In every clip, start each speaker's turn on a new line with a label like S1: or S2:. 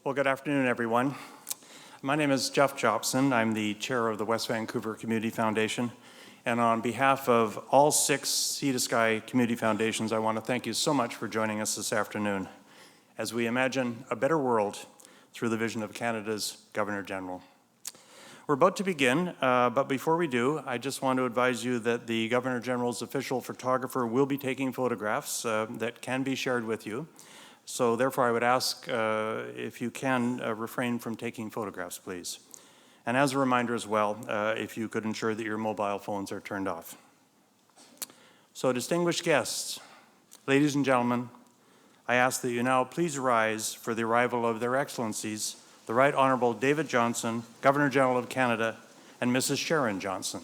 S1: Well, good afternoon, everyone. My name is Jeff Johnston. I'm the chair of the West Vancouver Community Foundation. And on behalf of all 6 Sea to Sky Community Foundations, I want to thank you so much for joining us this afternoon as we imagine a better world through the vision of Canada's Governor General. We're about to begin, but before we do, I just want to advise you that the Governor General's official photographer will be taking photographs that can be shared with you. So therefore, I would ask if you can refrain from taking photographs, please. And as a reminder as well, if you could ensure that your mobile phones are turned off. So distinguished guests, ladies and gentlemen, I ask that you now please rise for the arrival of Their Excellencies, the Right Honourable David Johnston, Governor General of Canada, and Mrs. Sharon Johnston.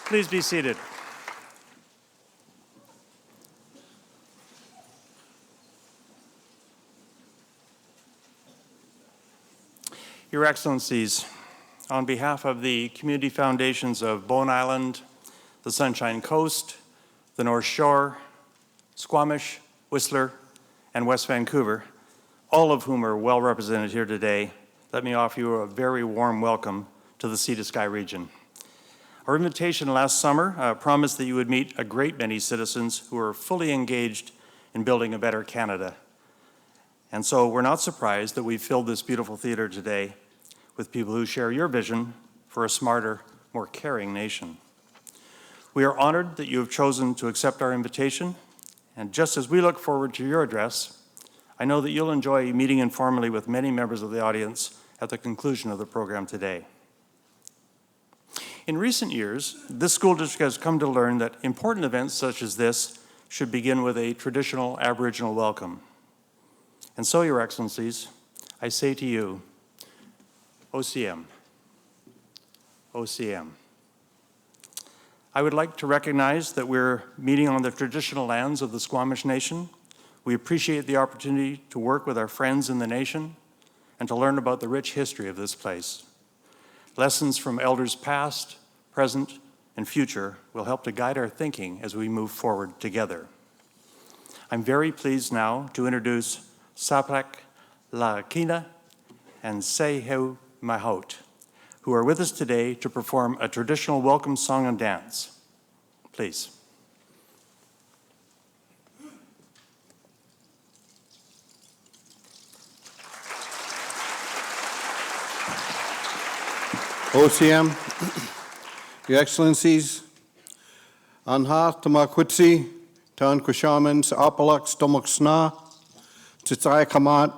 S1: Please be seated. Your Excellencies, on behalf of the Community Foundations of Bowen Island, the Sunshine Coast, the North Shore, Squamish, Whistler, and West Vancouver, all of whom are well represented here today, let me offer you a very warm welcome to the Sea to Sky region. Our invitation last summer promised that you would meet a great many citizens who are fully engaged in building a better Canada. And so we're not surprised that we've filled this beautiful theater today with people who share your vision for a smarter, more caring nation. We are honored that you have chosen to accept our invitation, and just as we look forward to your address, I know that you'll enjoy meeting informally with many members of the audience at the conclusion of the program today. In recent years, this school district has come to learn that important events such as this should begin with a traditional Aboriginal welcome. And so, Your Excellencies, I say to you, OCM, OCM. I would like to recognize that we're meeting on the traditional lands of the Squamish Nation. We appreciate the opportunity to work with our friends in the nation and to learn about the rich history of this place. Lessons from elders past, present, and future will help to guide our thinking as we move forward together. I'm very pleased now to introduce Saplak Lakina and Seheu Mahout, who are with us today to perform a traditional welcome song and dance. Please.
S2: OCM, Your Excellencies, Anha Tamakwitsi, Tan Kushamans, Apalak Stomoksna, Tsitsai Kamat,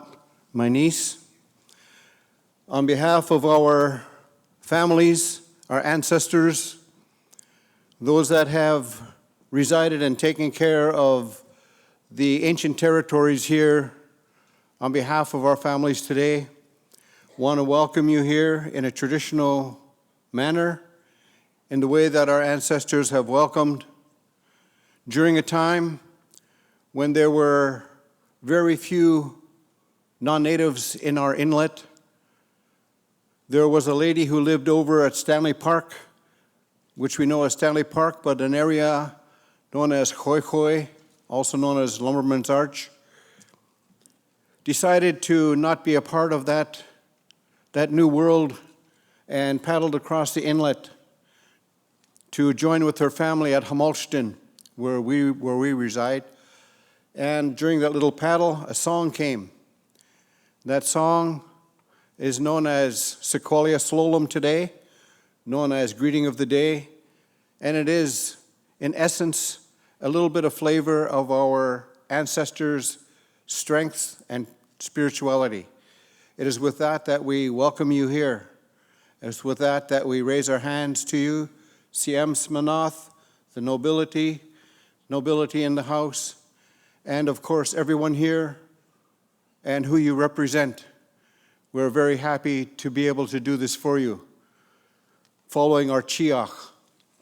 S2: my niece. On behalf of our families, our ancestors, those that have resided and taken care of the ancient territories here, on behalf of our families today, want to welcome you here in a traditional manner, in the way that our ancestors have welcomed during a time when there were very few non-natives in our inlet. There was a lady who lived over at Stanley Park, which we know as Stanley Park, but an area known as Khoi Khoi, also known as Lumberman's Arch, decided to not be a part of that new world and paddled across the inlet to join with her family at Hamulston, where we reside. And during that little paddle, a song came. That song is known as Sequoia Slolum today, known as Greeting of the Day, and it is, in essence, a little bit of flavor of our ancestors' strength and spirituality. It is with that that we welcome you here. It is with that that we raise our hands to you, Siem Smanath, the nobility in the house, and of course everyone here and who you represent. We're very happy to be able to do this for you, following our chiach,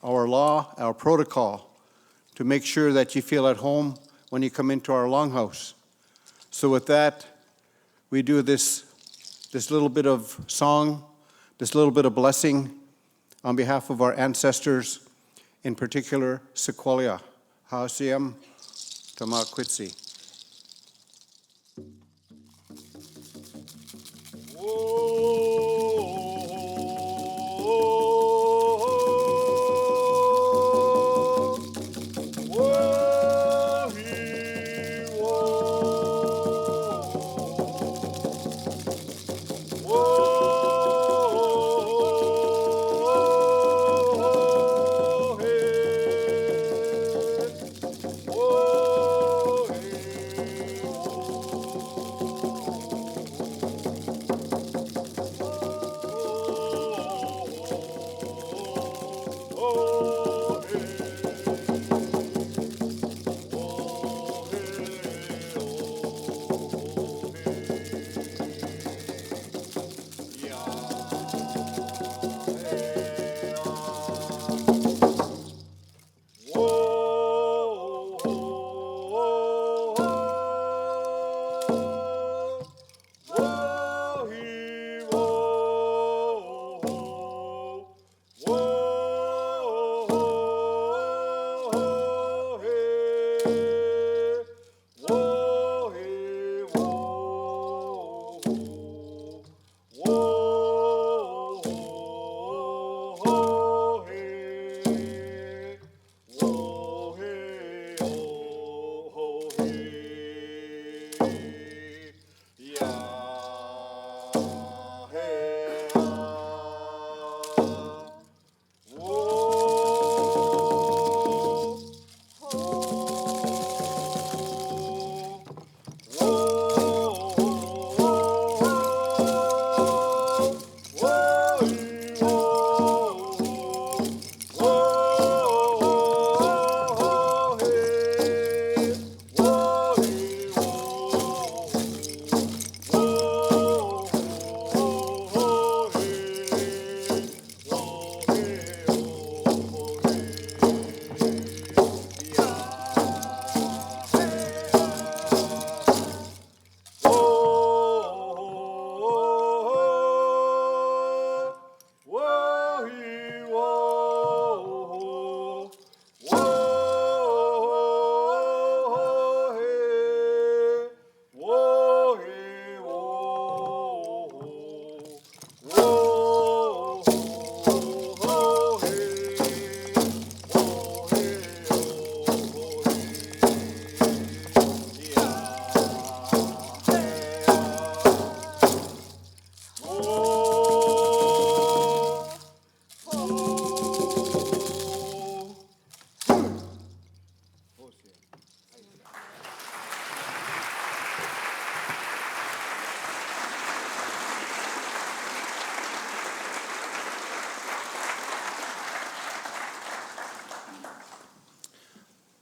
S2: our law, our protocol, to make sure that you feel at home when you come into our longhouse. So with that, we do this little bit of song, this little bit of blessing on behalf of our ancestors, in particular, Sequoia. Haasiem Tamakwitsi.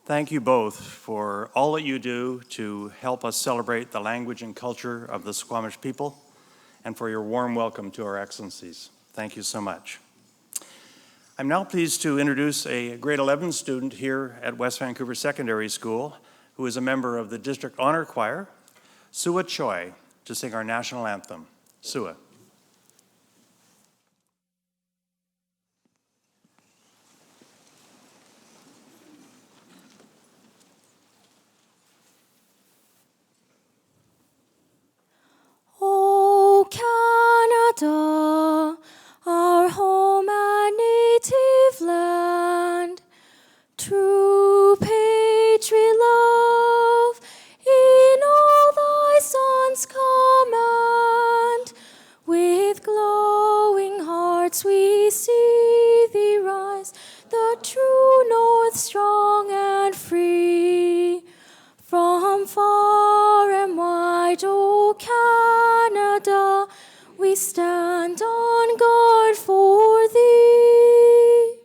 S1: Thank you both for all that you do to help us celebrate the language and culture of the Squamish people, and for your warm welcome to our excellencies. Thank you so much. I'm now pleased to introduce a grade 11 student here at West Vancouver Secondary School who is a member of the District Honor Choir, Sua Choi, to sing our national anthem. Sua.
S3: Oh, Canada, our home and native land, true patriot love, in all thy sons command. With glowing hearts we see thee rise, the true north strong and free. From far and wide, O Canada, we stand on guard for thee.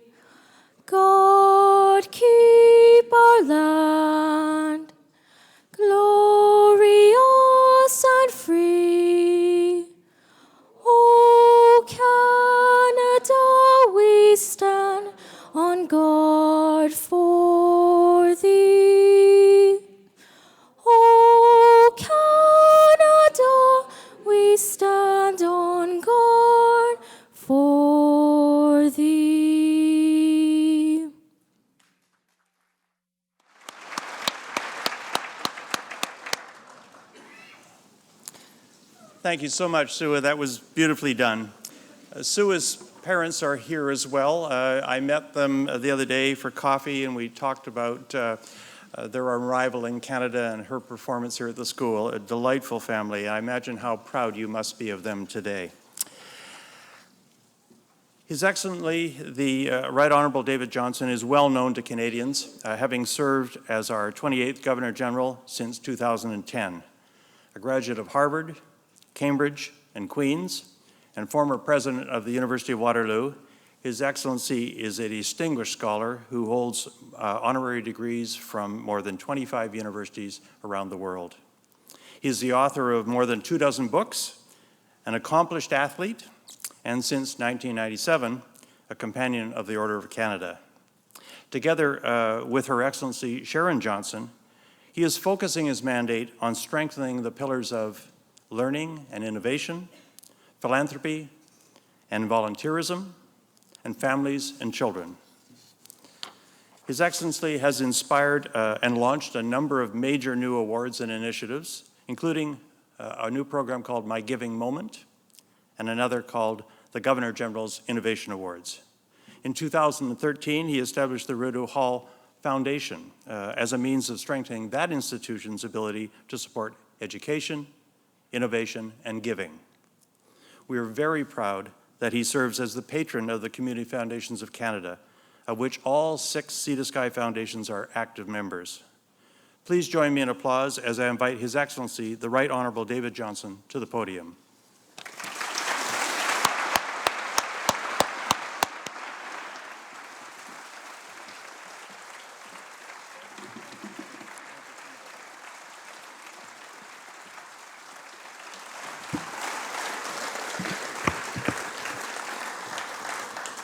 S3: God keep our land, glorious and free.
S1: thank you so much, Sua. That was beautifully done. Sua's parents are here as well. I met them the other day for coffee, and we talked about their arrival in Canada and her performance here at the school. A delightful family. I imagine how proud you must be of them today. His Excellency, the Right Honourable David Johnston, is well known to Canadians, having served as our 28th Governor General since 2010. A graduate of Harvard, Cambridge, and Queen's, and former president of the University of Waterloo, His Excellency is a distinguished scholar who holds honorary degrees from more than 25 universities around the world. He is the author of more than 24 books, an accomplished athlete, and since 1997, a companion of the Order of Canada. Together with Her Excellency Sharon Johnston, he is focusing his mandate on strengthening the pillars of learning and innovation, philanthropy and volunteerism, and families and children. His Excellency has inspired and launched a number of major new awards and initiatives, including a new program called My Giving Moment, and another called the Governor General's Innovation Awards. In 2013, he established the Rideau Hall Foundation as a means of strengthening that institution's ability to support education, innovation, and giving. We are very proud that he serves as the patron of the Community Foundations of Canada, of which all 6 Sea to Sky Foundations are active members. Please join me in applause as I invite His Excellency, the Right Honourable David Johnston, to the podium.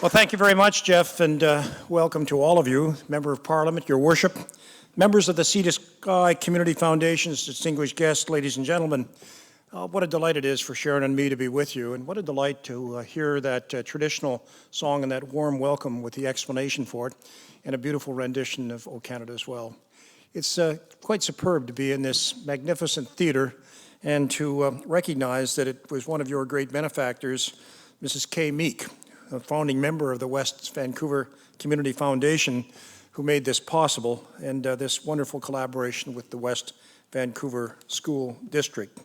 S4: Well, thank you very much, Jeff, and welcome to all of you, Member of Parliament, Your Worship, members of the Sea to Sky Community Foundations, distinguished guests, ladies and gentlemen. What a delight it is for Sharon and me to be with you, and what a delight to hear that traditional song and that warm welcome with the explanation for it, and a beautiful rendition of O Canada as well. It's quite superb to be in this magnificent theater and to recognize that it was one of your great benefactors, Mrs. Kay Meek, a founding member of the West Vancouver Community Foundation, who made this possible, and this wonderful collaboration with the West Vancouver School District.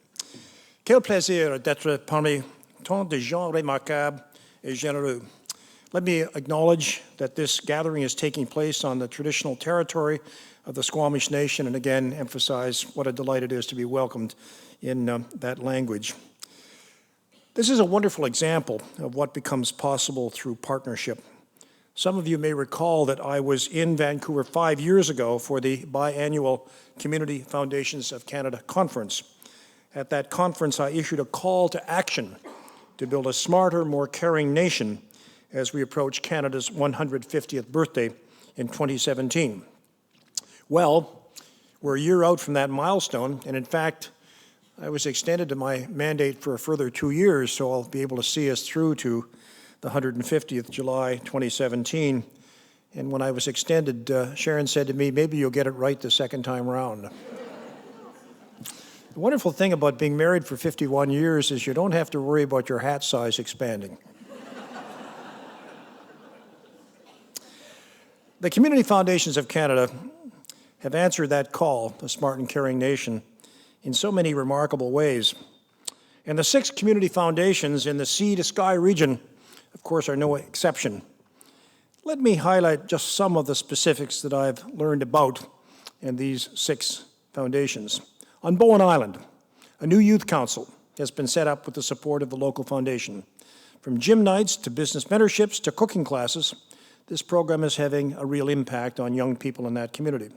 S4: Quel plaisir d'être parmi tant de gens remarquables et généreux. Let me acknowledge that this gathering is taking place on the traditional territory of the Squamish Nation, and again emphasize what a delight it is to be welcomed in that language. This is a wonderful example of what becomes possible through partnership. Some of you may recall that I was in Vancouver 5 years ago for the biannual Community Foundations of Canada conference. At that conference, I issued a call to action to build a smarter, more caring nation as we approach Canada's 150th birthday in 2017. Well, we're a year out from that milestone, and in fact, I was extended to my mandate for a further 2 years, so I'll be able to see us through to the 150th July 2017. And when I was extended, Sharon said to me, maybe you'll get it right the second time around. The wonderful thing about being married for 51 years is you don't have to worry about your hat size expanding. The Community Foundations of Canada have answered that call, a smart and caring nation, in so many remarkable ways. And the 6 community foundations in the Sea to Sky region, of course, are no exception. Let me highlight just some of the specifics that I've learned about in these 6 foundations. On Bowen Island, a new youth council has been set up with the support of the local foundation. From gym nights to business mentorships to cooking classes, this program is having a real impact on young people in that community.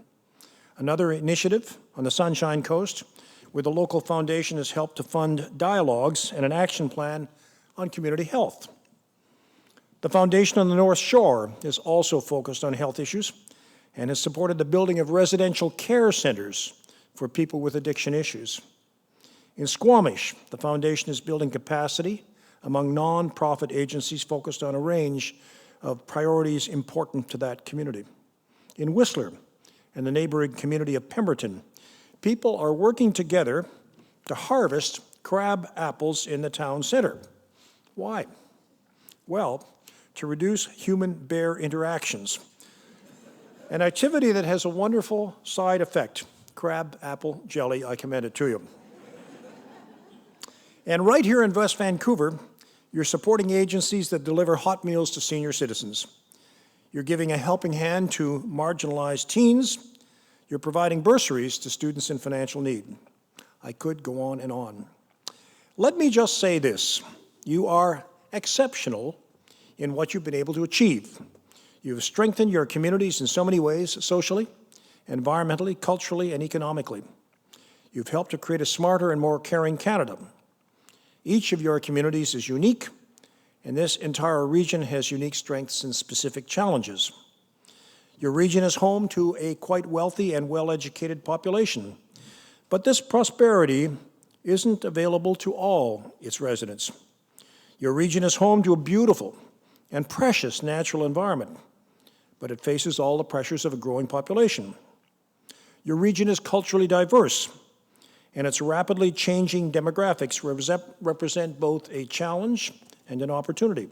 S4: Another initiative on the Sunshine Coast, where the local foundation has helped to fund dialogues and an action plan on community health. The foundation on the North Shore is also focused on health issues and has supported the building of residential care centers for people with addiction issues. In Squamish, the foundation is building capacity among non-profit agencies focused on a range of priorities important to that community. In Whistler and the neighboring community of Pemberton, people are working together to harvest crab apples in the town center. Why? Well, to reduce human-bear interactions. An activity that has a wonderful side effect. Crab apple jelly, I commend it to you. And right here in West Vancouver, you're supporting agencies that deliver hot meals to senior citizens. You're giving a helping hand to marginalized teens. You're providing bursaries to students in financial need. I could go on and on. Let me just say this. You are exceptional in what you've been able to achieve. You've strengthened your communities in so many ways, socially, environmentally, culturally, and economically. You've helped to create a smarter and more caring Canada. Each of your communities is unique, and this entire region has unique strengths and specific challenges. Your region is home to a quite wealthy and well-educated population, but this prosperity isn't available to all its residents. Your region is home to a beautiful and precious natural environment, but it faces all the pressures of a growing population. Your region is culturally diverse, and its rapidly changing demographics represent both a challenge and an opportunity.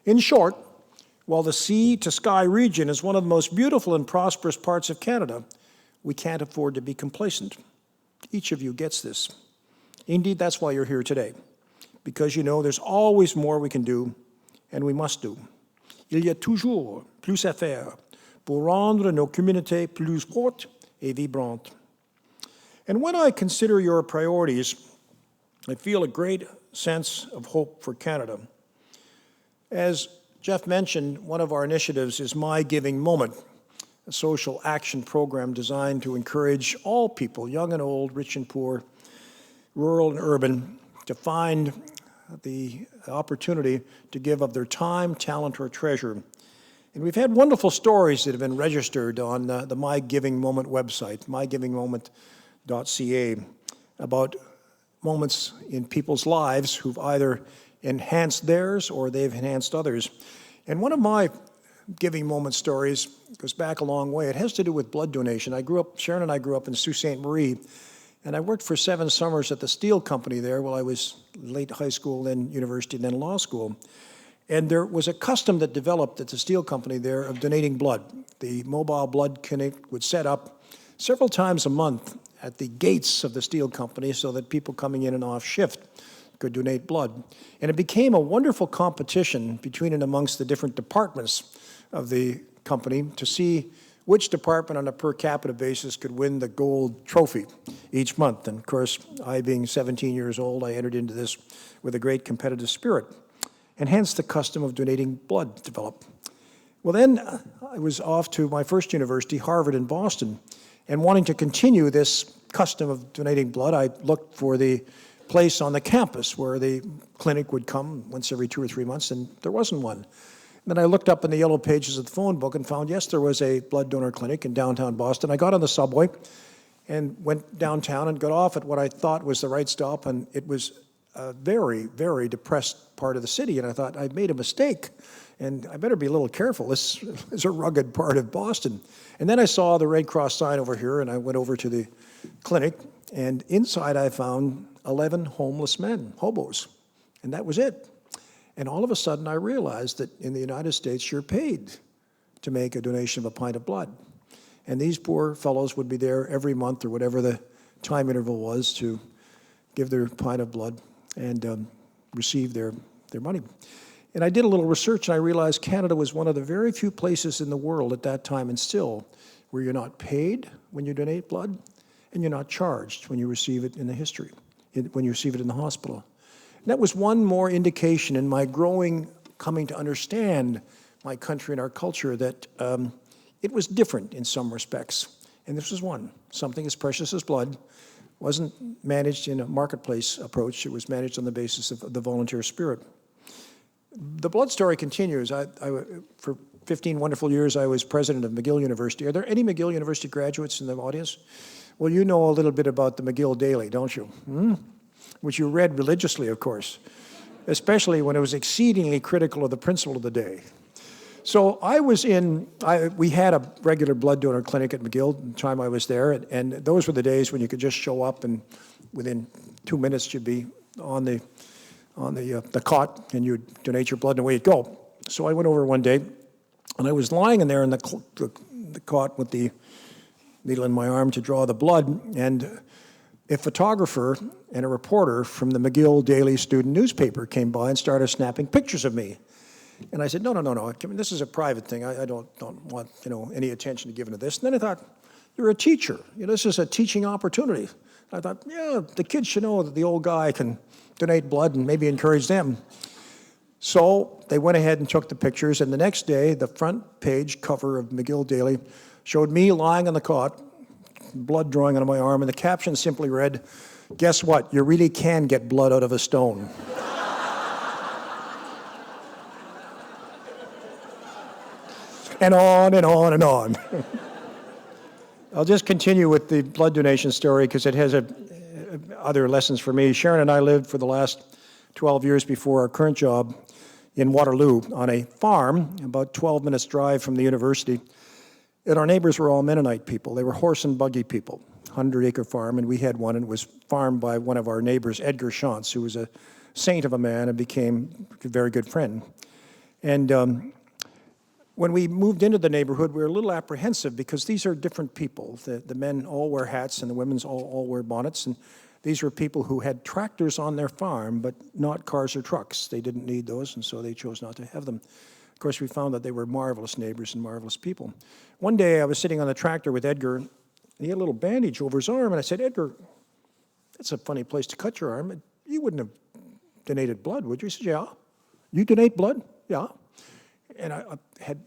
S4: In short, while the sea to sky region is one of the most beautiful and prosperous parts of Canada, we can't afford to be complacent. Each of you gets this. Indeed, that's why you're here today, because you know there's always more we can do, and we must do. Il y a toujours plus à faire pour rendre nos communautés plus fortes et vibrantes. And when I consider your priorities, I feel a great sense of hope for Canada. As Jeff mentioned, one of our initiatives is My Giving Moment, a social action program designed to encourage all people, young and old, rich and poor, rural and urban, to find the opportunity to give of their time, talent, or treasure. And we've had wonderful stories that have been registered on the My Giving Moment website, mygivingmoment.ca, about moments in people's lives who've either enhanced theirs or they've enhanced others. And one of my giving moment stories goes back a long way. It has to do with blood donation. Sharon and I grew up in Sault Ste. Marie, and I worked for 7 summers at the steel company there while I was late high school, then university, then law school. And there was a custom that developed at the steel company there of donating blood. The mobile blood clinic would set up several times a month at the gates of the steel company so that people coming in and off shift could donate blood. And it became a wonderful competition between and amongst the different departments of the company to see which department on a per capita basis could win the gold trophy each month. And of course, I being 17 years old, I entered into this with a great competitive spirit. And hence the custom of donating blood developed. Well, then I was off to my first university, Harvard in Boston, and wanting to continue this custom of donating blood, I looked for the place on the campus where the clinic would come once every 2 or 3 months, and there wasn't one. Then I looked up in the yellow pages of the phone book and found, yes, there was a blood donor clinic in downtown Boston. I got on the subway and went downtown and got off at what I thought was the right stop, and it was a very, very depressed part of the city, and I thought I'd made a mistake, and I better be a little careful. This is a rugged part of Boston. And then I saw the Red Cross sign over here, and I went over to the clinic, and inside I found 11 homeless men, hobos, and that was it. And all of a sudden I realized that in the United States you're paid to make a donation of a pint of blood. And these poor fellows would be there every month or whatever the time interval was to give their pint of blood and receive their money. And I did a little research, and I realized Canada was one of the very few places in the world at that time, and still, where you're not paid when you donate blood, and you're not charged when you receive it in the when you receive it in the hospital. And that was one more indication in my coming to understand my country and our culture that it was different in some respects. And this was one. Something as precious as blood wasn't managed in a marketplace approach. It was managed on the basis of the volunteer spirit. The blood story continues. For 15 wonderful years, I was president of McGill University. Are there any McGill University graduates in the audience? Well, you know a little bit about the McGill Daily, don't you? Which you read religiously, of course, especially when it was exceedingly critical of the principle of the day. So we had a regular blood donor clinic at McGill the time I was there, and those were the days when you could just show up and within 2 minutes you'd be on the cot, and you'd donate your blood, and away you'd go. So I went over one day, and I was lying in there in the cot with the needle in my arm to draw the blood, and a photographer and a reporter from the McGill Daily Student newspaper came by and started snapping pictures of me. And I said, no, this is a private thing. I don't want any attention given to this. And then I thought, you're a teacher. This is a teaching opportunity. I thought, yeah, the kids should know that the old guy can donate blood and maybe encourage them. So they went ahead and took the pictures, and the next day, the front page cover of McGill Daily showed me lying on the cot, blood drawing on my arm, and the caption simply read, "Guess what? You really can get blood out of a stone." And on and on and on. I'll just continue with the blood donation story because it has other lessons for me. Sharon and I lived for the last 12 years before our current job in Waterloo on a farm about 12 minutes drive from the university. And our neighbors were all Mennonite people. They were horse and buggy people, 100-acre farm, and we had one, and it was farmed by one of our neighbors, Edgar Shantz, who was a saint of a man and became a very good friend. And when we moved into the neighborhood, we were a little apprehensive because these are different people. The men all wear hats and the women all wear bonnets, and these were people who had tractors on their farm, but not cars or trucks. They didn't need those, and so they chose not to have them. Of course, we found that they were marvelous neighbors and marvelous people. One day, I was sitting on the tractor with Edgar, and he had a little bandage over his arm, and I said, "Edgar, that's a funny place to cut your arm. You wouldn't have donated blood, would you?" He said, "Yeah." "You donate blood?" "Yeah." And I had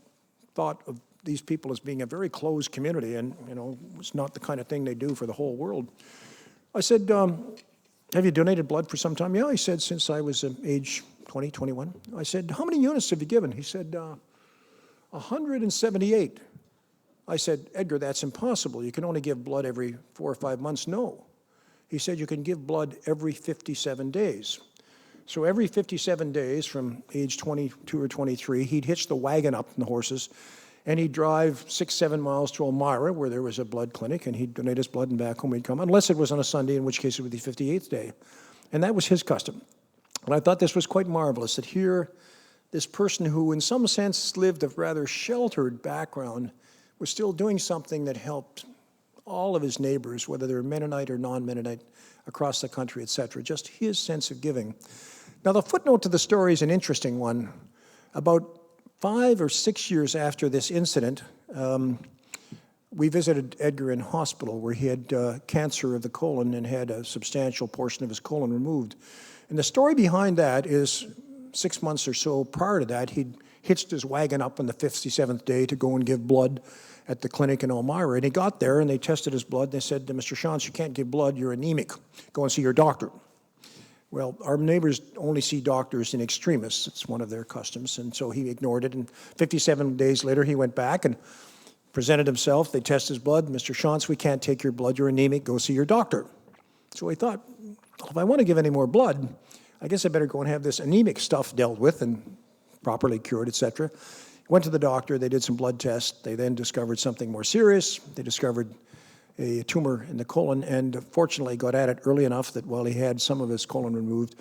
S4: thought of these people as being a very closed community, and it's not the kind of thing they do for the whole world. I said, "Have you donated blood for some time?" "Yeah," he said, "since I was age 20, 21. I said, "How many units have you given?" He said, 178. I said, "Edgar, that's impossible. You can only give blood every 4 or 5 months." "No." He said, "You can give blood every 57 days. So every 57 days from age 22 or 23, he'd hitch the wagon up in the horses, and he'd drive 6, 7 miles to Elmira, where there was a blood clinic, and he'd donate his blood, and back home he'd come, unless it was on a Sunday, in which case it would be the 58th day. And that was his custom. And I thought this was quite marvelous, that here, this person who in some sense lived a rather sheltered background was still doing something that helped all of his neighbors, whether they're Mennonite or non-Mennonite, across the country, etc. Just his sense of giving. Now, the footnote to the story is an interesting one. About 5 or 6 years after this incident, we visited Edgar in hospital, where he had cancer of the colon and had a substantial portion of his colon removed. And the story behind that is 6 months or so prior to that, he'd hitched his wagon up on the 57th day to go and give blood at the clinic in Elmira. And he got there, and they tested his blood. They said, "Mr. Shantz, you can't give blood. You're anemic. Go and see your doctor." Well, our neighbors only see doctors in extremis. It's one of their customs. And so he ignored it. And 57 days later, he went back and presented himself. They tested his blood. "Mr. Shantz, we can't take your blood. You're anemic. Go see your doctor." So he thought, well, if I want to give any more blood, I guess I better go and have this anemic stuff dealt with and properly cured, etc. Went to the doctor. They did some blood tests. They then discovered something more serious. They discovered a tumor in the colon, and fortunately got at it early enough that while he had some of his colon removed,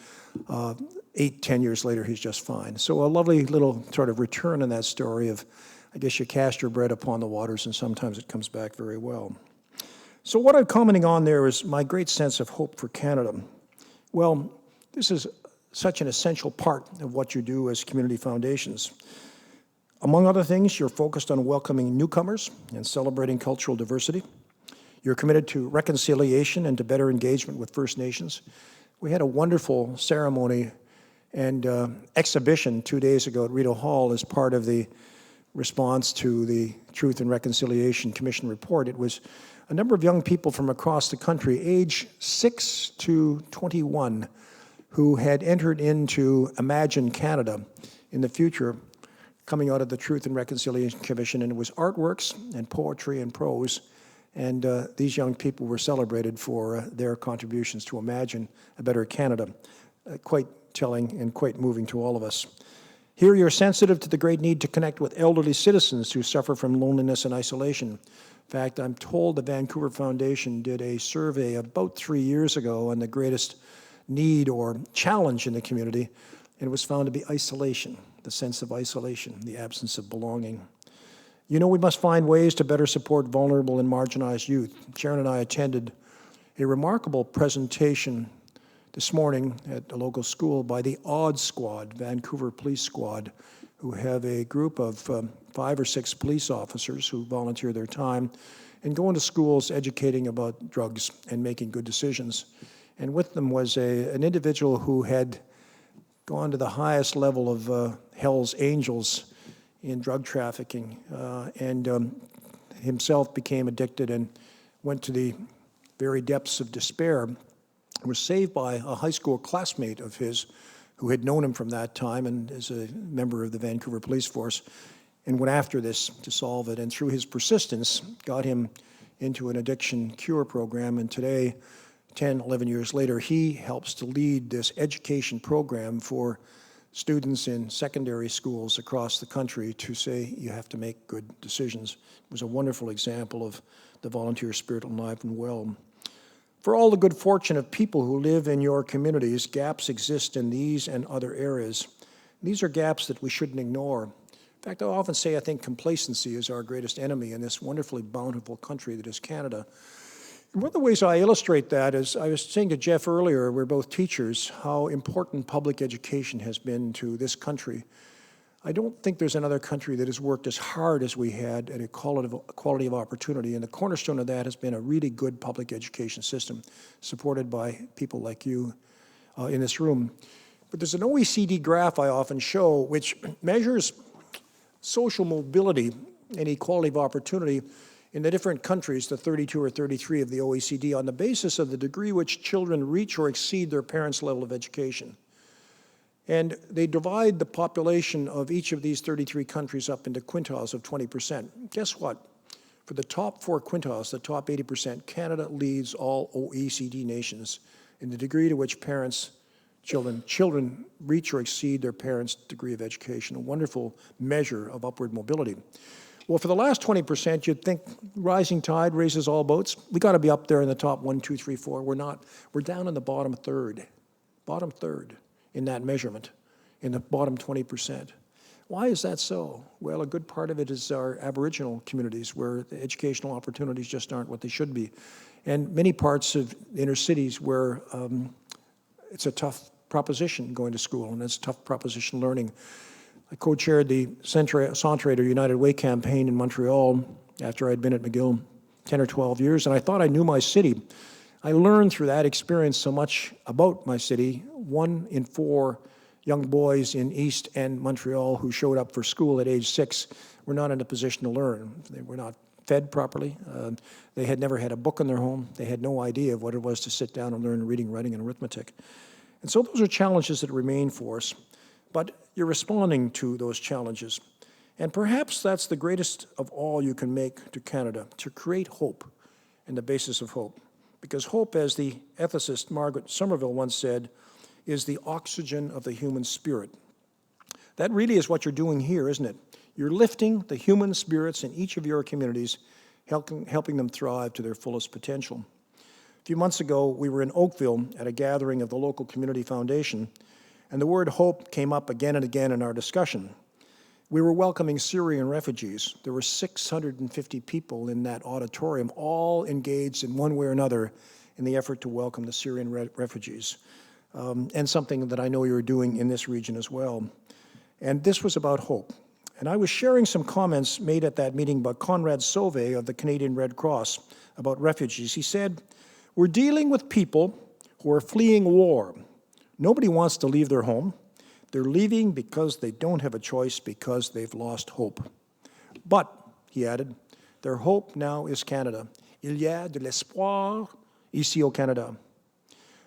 S4: 8, 10 years later, he's just fine. So a lovely little sort of return in that story of, I guess you cast your bread upon the waters, and sometimes it comes back very well. So what I'm commenting on there is my great sense of hope for Canada. Well, this is such an essential part of what you do as community foundations. Among other things, you're focused on welcoming newcomers and celebrating cultural diversity. You're committed to reconciliation and to better engagement with First Nations. We had a wonderful ceremony and exhibition 2 days ago at Rideau Hall as part of the response to the Truth and Reconciliation Commission report. It was a number of young people from across the country, age 6 to 21, who had entered into Imagine Canada in the future, coming out of the Truth and Reconciliation Commission, and it was artworks and poetry and prose. And these young people were celebrated for their contributions to Imagine a Better Canada. Quite telling and quite moving to all of us. Here you're sensitive to the great need to connect with elderly citizens who suffer from loneliness and isolation. In fact, I'm told the Vancouver Foundation did a survey about 3 years ago on the greatest need or challenge in the community, and it was found to be isolation, the sense of isolation, the absence of belonging. You know, we must find ways to better support vulnerable and marginalized youth. Sharon and I attended a remarkable presentation this morning at a local school by the Odd Squad, Vancouver Police Squad, who have a group of 5 or 6 police officers who volunteer their time and go into schools educating about drugs and making good decisions. And with them was an individual who had gone to the highest level of Hell's Angels in drug trafficking and himself became addicted and went to the very depths of despair. Was saved by a high school classmate of his who had known him from that time and is a member of the Vancouver Police Force and went after this to solve it. And through his persistence, got him into an addiction cure program. And today, 10, 11 years later, he helps to lead this education program for students in secondary schools across the country to say you have to make good decisions. It was a wonderful example of the volunteer spirit alive and well. For all the good fortune of people who live in your communities, gaps exist in these and other areas. These are gaps that we shouldn't ignore. In fact, I often say I think complacency is our greatest enemy in this wonderfully bountiful country that is Canada. And one of the ways I illustrate that is, I was saying to Jeff earlier, we're both teachers, how important public education has been to this country. I don't think there's another country that has worked as hard as we had at equality of opportunity, and the cornerstone of that has been a really good public education system supported by people like you in this room. But there's an OECD graph I often show which measures social mobility and equality of opportunity in the different countries, the 32 or 33 of the OECD, on the basis of the degree which children reach or exceed their parents' level of education. And they divide the population of each of these 33 countries up into quintiles of 20%. Guess what? For the top 4 quintiles, the top 80%, Canada leads all OECD nations in the degree to which children reach or exceed their parents' degree of education, a wonderful measure of upward mobility. Well, for the last 20%, you'd think rising tide raises all boats. We got to be up there in the top 1, 2, 3, 4. We're not. We're down in the bottom third in that measurement, in the bottom 20%. Why is that so? Well, a good part of it is our Aboriginal communities where the educational opportunities just aren't what they should be. And many parts of inner cities where it's a tough proposition going to school and it's a tough proposition learning. I co-chaired the Centre or United Way campaign in Montreal after I'd been at McGill 10 or 12 years, and I thought I knew my city. I learned through that experience so much about my city. 1 in 4 young boys in East and Montreal who showed up for school at age 6 were not in a position to learn. They were not fed properly. They had never had a book in their home. They had no idea of what it was to sit down and learn reading, writing, and arithmetic. And so those are challenges that remain for us. But you're responding to those challenges. And perhaps that's the greatest of all you can make to Canada, to create hope and the basis of hope. Because hope, as the ethicist Margaret Somerville once said, is the oxygen of the human spirit. That really is what you're doing here, isn't it? You're lifting the human spirits in each of your communities, helping them thrive to their fullest potential. A few months ago, we were in Oakville at a gathering of the local community foundation, and the word hope came up again and again in our discussion. We were welcoming Syrian refugees. There were 650 people in that auditorium, all engaged in one way or another in the effort to welcome the Syrian refugees, and something that I know you're doing in this region as well. And this was about hope. And I was sharing some comments made at that meeting by Conrad Sauvé of the Canadian Red Cross about refugees. He said, "We're dealing with people who are fleeing war. Nobody wants to leave their home. They're leaving because they don't have a choice, because they've lost hope. But," he added, "their hope now is Canada. Il y a de l'espoir ici au Canada."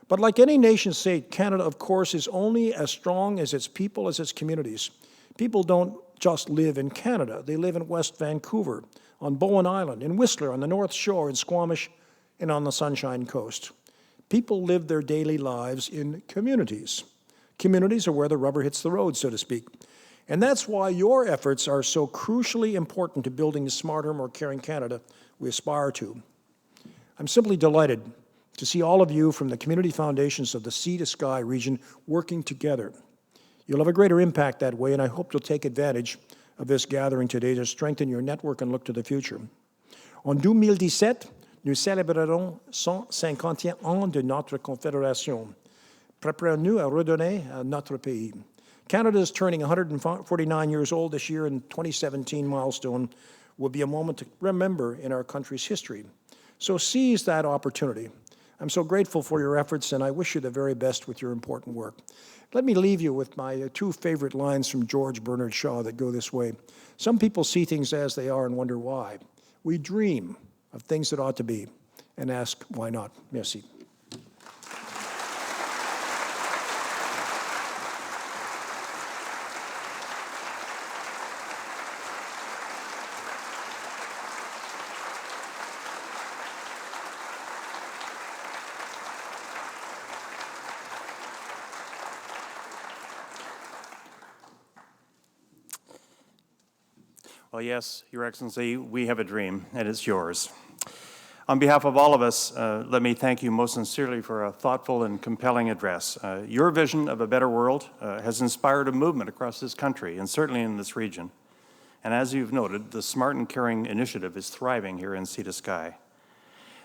S4: But like any nation state, Canada, of course, is only as strong as its people, as its communities. People don't just live in Canada. They live in West Vancouver, on Bowen Island, in Whistler, on the North Shore, in Squamish, and on the Sunshine Coast. People live their daily lives in communities. Communities are where the rubber hits the road, so to speak. And that's why your efforts are so crucially important to building the smarter, more caring Canada we aspire to. I'm simply delighted to see all of you from the community foundations of the Sea to Sky region working together. You'll have a greater impact that way, and I hope you'll take advantage of this gathering today to strengthen your network and look to the future. En 2017, nous célébrerons 150e ans de notre Confédération. Préparons-nous à redonner à notre pays. Canada is turning 149 years old this year, and 2017 milestone will be a moment to remember in our country's history. So seize that opportunity. I'm so grateful for your efforts, and I wish you the very best with your important work. Let me leave you with my two favorite lines from George Bernard Shaw that go this way. Some people see things as they are and wonder why. We dream of things that ought to be and ask, why not? Merci.
S1: Well, yes, Your Excellency, we have a dream, and it's yours. On behalf of all of us, let me thank you most sincerely for a thoughtful and compelling address. Your vision of a better world has inspired a movement across this country, and certainly in this region. And as you've noted, the Smart and Caring initiative is thriving here in Sea to Sky.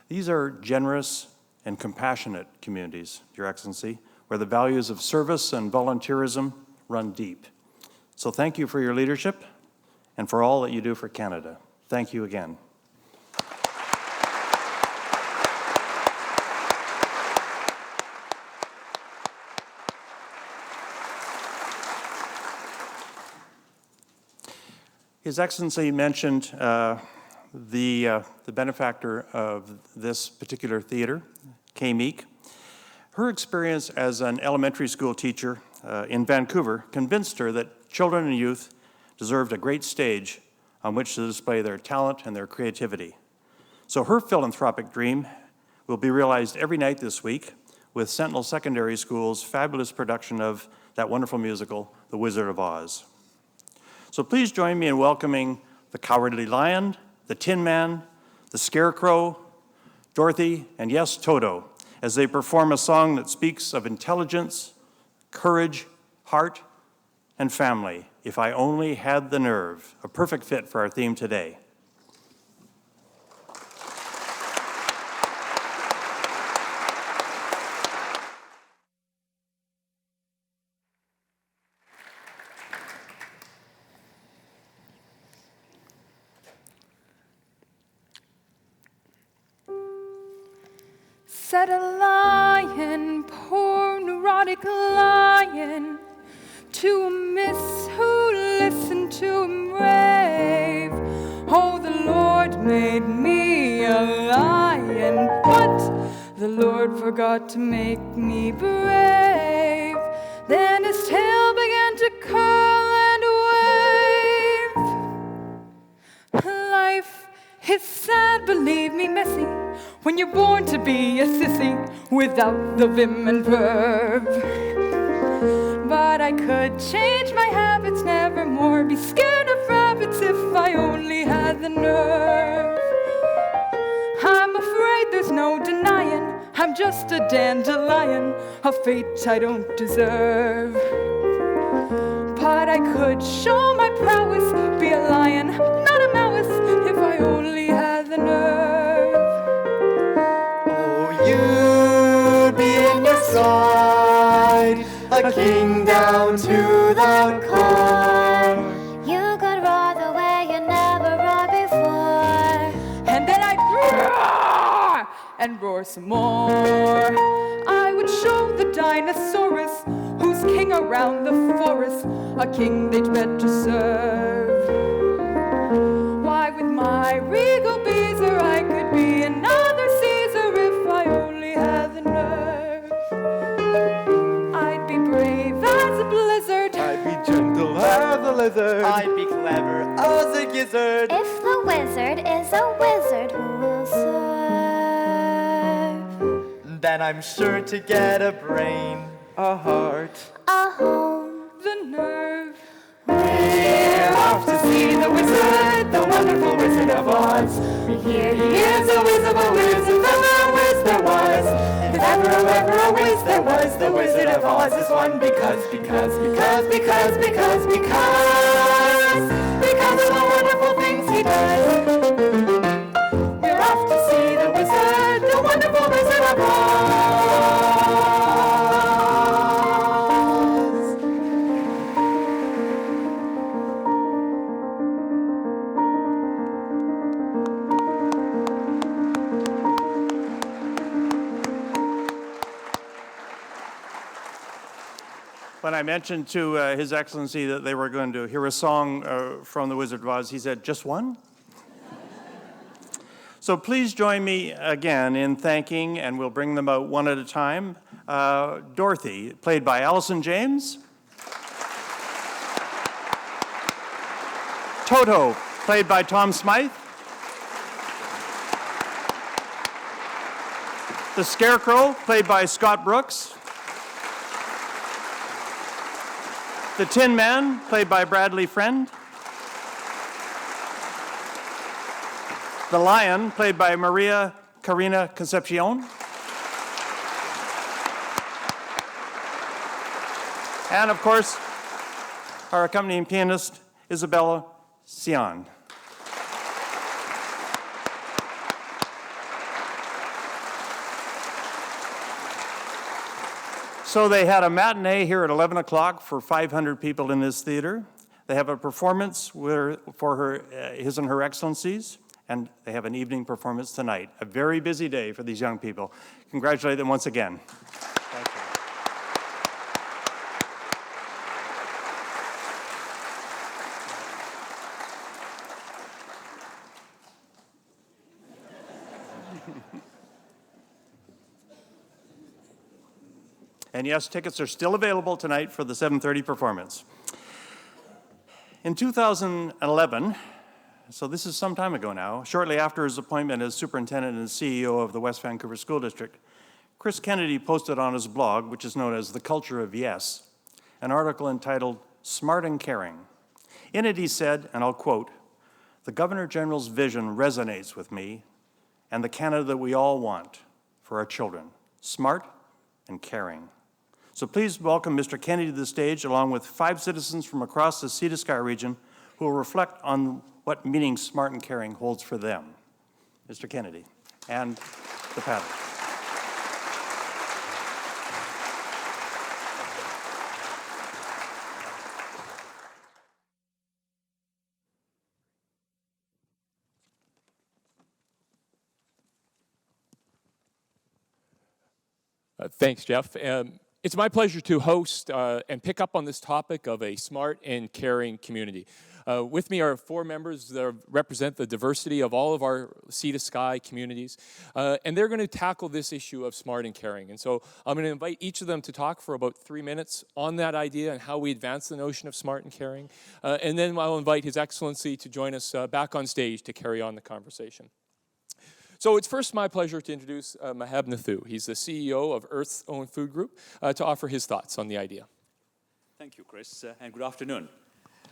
S1: These are generous and compassionate communities, Your Excellency, where the values of service and volunteerism run deep. So thank you for your leadership and for all that you do for Canada. Thank you again. His Excellency mentioned the benefactor of this particular theater, Kay Meek. Her experience as an elementary school teacher in Vancouver convinced her that children and youth deserved a great stage on which to display their talent and their creativity. So her philanthropic dream will be realized every night this week with Sentinel Secondary School's fabulous production of that wonderful musical, The Wizard of Oz. So please join me in welcoming the Cowardly Lion, the Tin Man, the Scarecrow, Dorothy, and yes, Toto, as they perform a song that speaks of intelligence, courage, heart, and family. If I only had the nerve, a perfect fit for our theme today.
S5: Said a lion, poor neurotic lion, to a miss who listened to him rave. Oh, the Lord made me a lion, but the Lord forgot to make me brave. Then his tail began to curl and wave. Life is sad, believe me, messy, when you're born to be a sissy without the vim and verve. But I could change my habits, nevermore be scared of rabbits if I only had the nerve. I'm afraid there's no denying I'm just a dandelion, a fate I don't deserve. But I could show my prowess, be a lion, not a mouse, if I only had the nerve.
S6: Oh, you'd be in your stride, a king down to the core.
S3: You could roar the way you never roared before.
S5: And then I'd roar and roar some more. I would show the dinosaurus who's king around the forest, a king they'd better serve. Why, with my regal beezer, I could be another Caesar if I only had the nerve. I'd be brave as a blizzard,
S6: I'd be gentle as a lizard, I'd be clever as a gizzard.
S3: If the wizard is a wizard, who will serve?
S6: Then I'm sure to get a brain, a heart,
S3: A home.
S5: the nerve.
S6: wonderful Wizard of Oz. We hear he is a whiz of a whiz, if ever a whiz there was. If ever a whiz there was, the Wizard of Oz is one because of the wonderful things he does. We're off to see the wizard, the wonderful Wizard of Oz.
S1: When I mentioned to His Excellency that they were going to hear a song from the Wizard of Oz, he said, "Just one?" So please join me again in thanking, and we'll bring them out one at a time, Dorothy, played by Allison James. Toto, played by Tom Smythe. The Scarecrow, played by Scott Brooks. The Tin Man, played by Bradley Friend. The Lion, played by Maria Carina Concepcion. And of course, our accompanying pianist, Isabella Sion. So they had a matinee here at 11 o'clock for 500 people in this theater. They have a performance for His and Her Excellencies, and they have an evening performance tonight. A very busy day for these young people. Congratulate them once again. Thank you. And yes, tickets are still available tonight for the 7:30 performance. In 2011, so this is some time ago now, shortly after his appointment as superintendent and CEO of the West Vancouver School District, Chris Kennedy posted on his blog, which is known as The Culture of Yes, an article entitled Smart and Caring. In it he said, and I'll quote, "The Governor General's vision resonates with me and the Canada that we all want for our children, smart and caring." So please welcome Mr. Kennedy to the stage, along with 5 citizens from across the Sea to Sky region who will reflect on what meaning smart and caring holds for them. Mr. Kennedy and the panel.
S7: Thanks, Jeff. It's my pleasure to host and pick up on this topic of a smart and caring community. With me are 4 members that represent the diversity of all of our Sea to Sky communities, and they're going to tackle this issue of smart and caring. And so I'm going to invite each of them to talk for about 3 minutes on that idea and how we advance the notion of smart and caring. And then I'll invite His Excellency to join us back on stage to carry on the conversation. So it's first my pleasure to introduce Mahab Nathu. He's the CEO of Earth's Own Food Group, to offer his thoughts on the idea.
S8: Thank you, Chris, and good afternoon.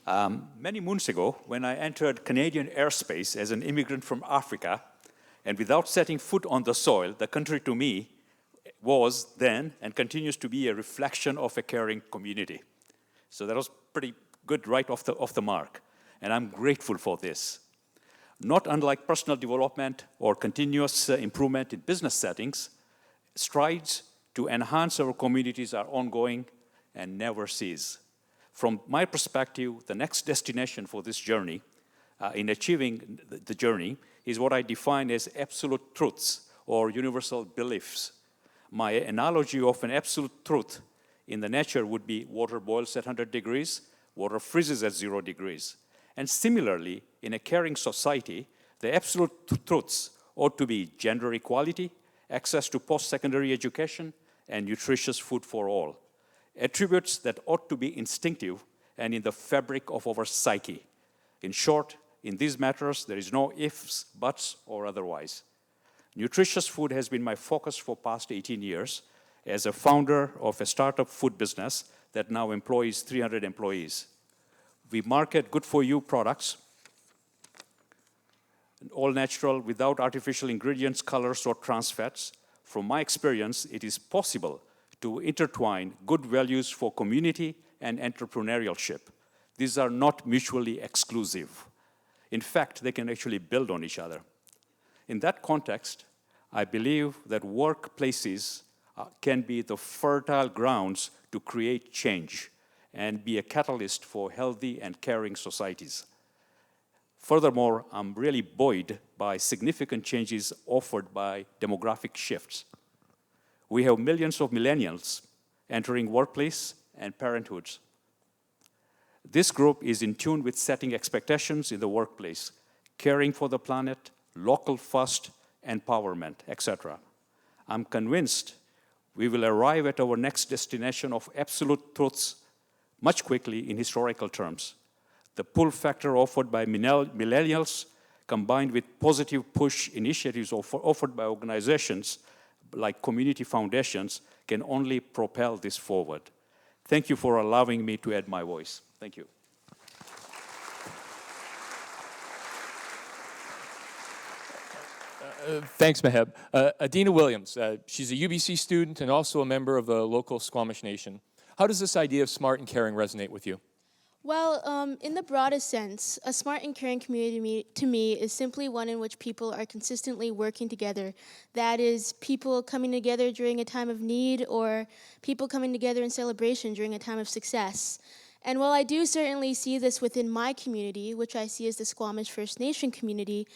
S8: Many moons ago, when I entered Canadian airspace as an immigrant from Africa, and without setting foot on the soil, the country to me was then and continues to be a reflection of a caring community. So that was pretty good right off the mark, and I'm grateful for this. Not unlike personal development or continuous improvement in business settings, strides to enhance our communities are ongoing and never cease. From my perspective, the next destination for this journey, in achieving the journey, is what I define as absolute truths or universal beliefs. My analogy of an absolute truth in the nature would be water boils at 100 degrees, water freezes at 0 degrees. And similarly, in a caring society, the absolute truths ought to be gender equality, access to post-secondary education, and nutritious food for all. Attributes that ought to be instinctive and in the fabric of our psyche. In short, in these matters, there is no ifs, buts, or otherwise. Nutritious food has been my focus for past 18 years as a founder of a startup food business that now employs 300 employees. We market good-for-you products all natural, without artificial ingredients, colors, or trans fats. From my experience, it is possible to intertwine good values for community and entrepreneurship. These are not mutually exclusive. In fact, they can actually build on each other. In that context, I believe that workplaces can be the fertile grounds to create change and be a catalyst for healthy and caring societies. Furthermore, I'm really buoyed by significant changes offered by demographic shifts. We have millions of millennials entering workplace and parenthood. This group is in tune with setting expectations in the workplace, caring for the planet, local first, empowerment, etc. I'm convinced we will arrive at our next destination of absolute truths much quickly in historical terms. The pull factor offered by millennials, combined with positive push initiatives offered by organizations like community foundations, can only propel this forward. Thank you for allowing me to add my voice. Thank you.
S7: Thanks, Meheb. Adina Williams, she's a UBC student and also a member of the local Squamish Nation. How does this idea of smart and caring resonate with you?
S9: Well, in the broadest sense, a smart and caring community to me is simply one in which people are consistently working together. That is, people coming together during a time of need or people coming together in celebration during a time of success. And while I do certainly see this within my community, which I see as the Squamish First Nation community,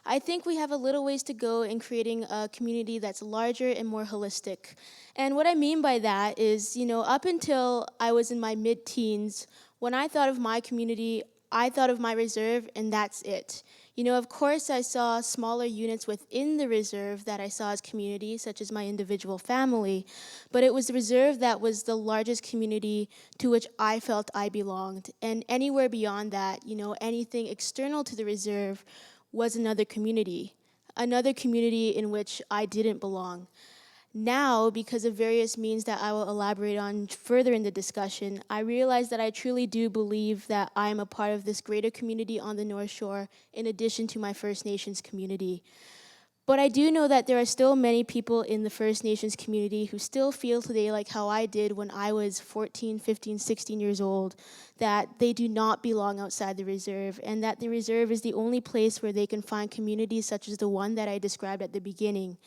S9: I think we have a little ways to go in creating a community that's larger and more holistic. And what I mean by that is, up until I was in my mid-teens, when I thought of my community, I thought of my reserve, and that's it. Of course, I saw smaller units within the reserve that I saw as community, such as my individual family, but it was the reserve that was the largest community to which I felt I belonged. And anywhere beyond that, anything external to the reserve was another community in which I didn't belong. Now, because of various means that I will elaborate on further in the discussion, I realize that I truly do believe that I am a part of this greater community on the North Shore in addition to my First Nations community. But I do know that there are still many people in the First Nations community who still feel today like how I did when I was 14, 15, 16 years old, that they do not belong outside the reserve, and that the reserve is the only place where they can find communities such as the one that I described at the beginning.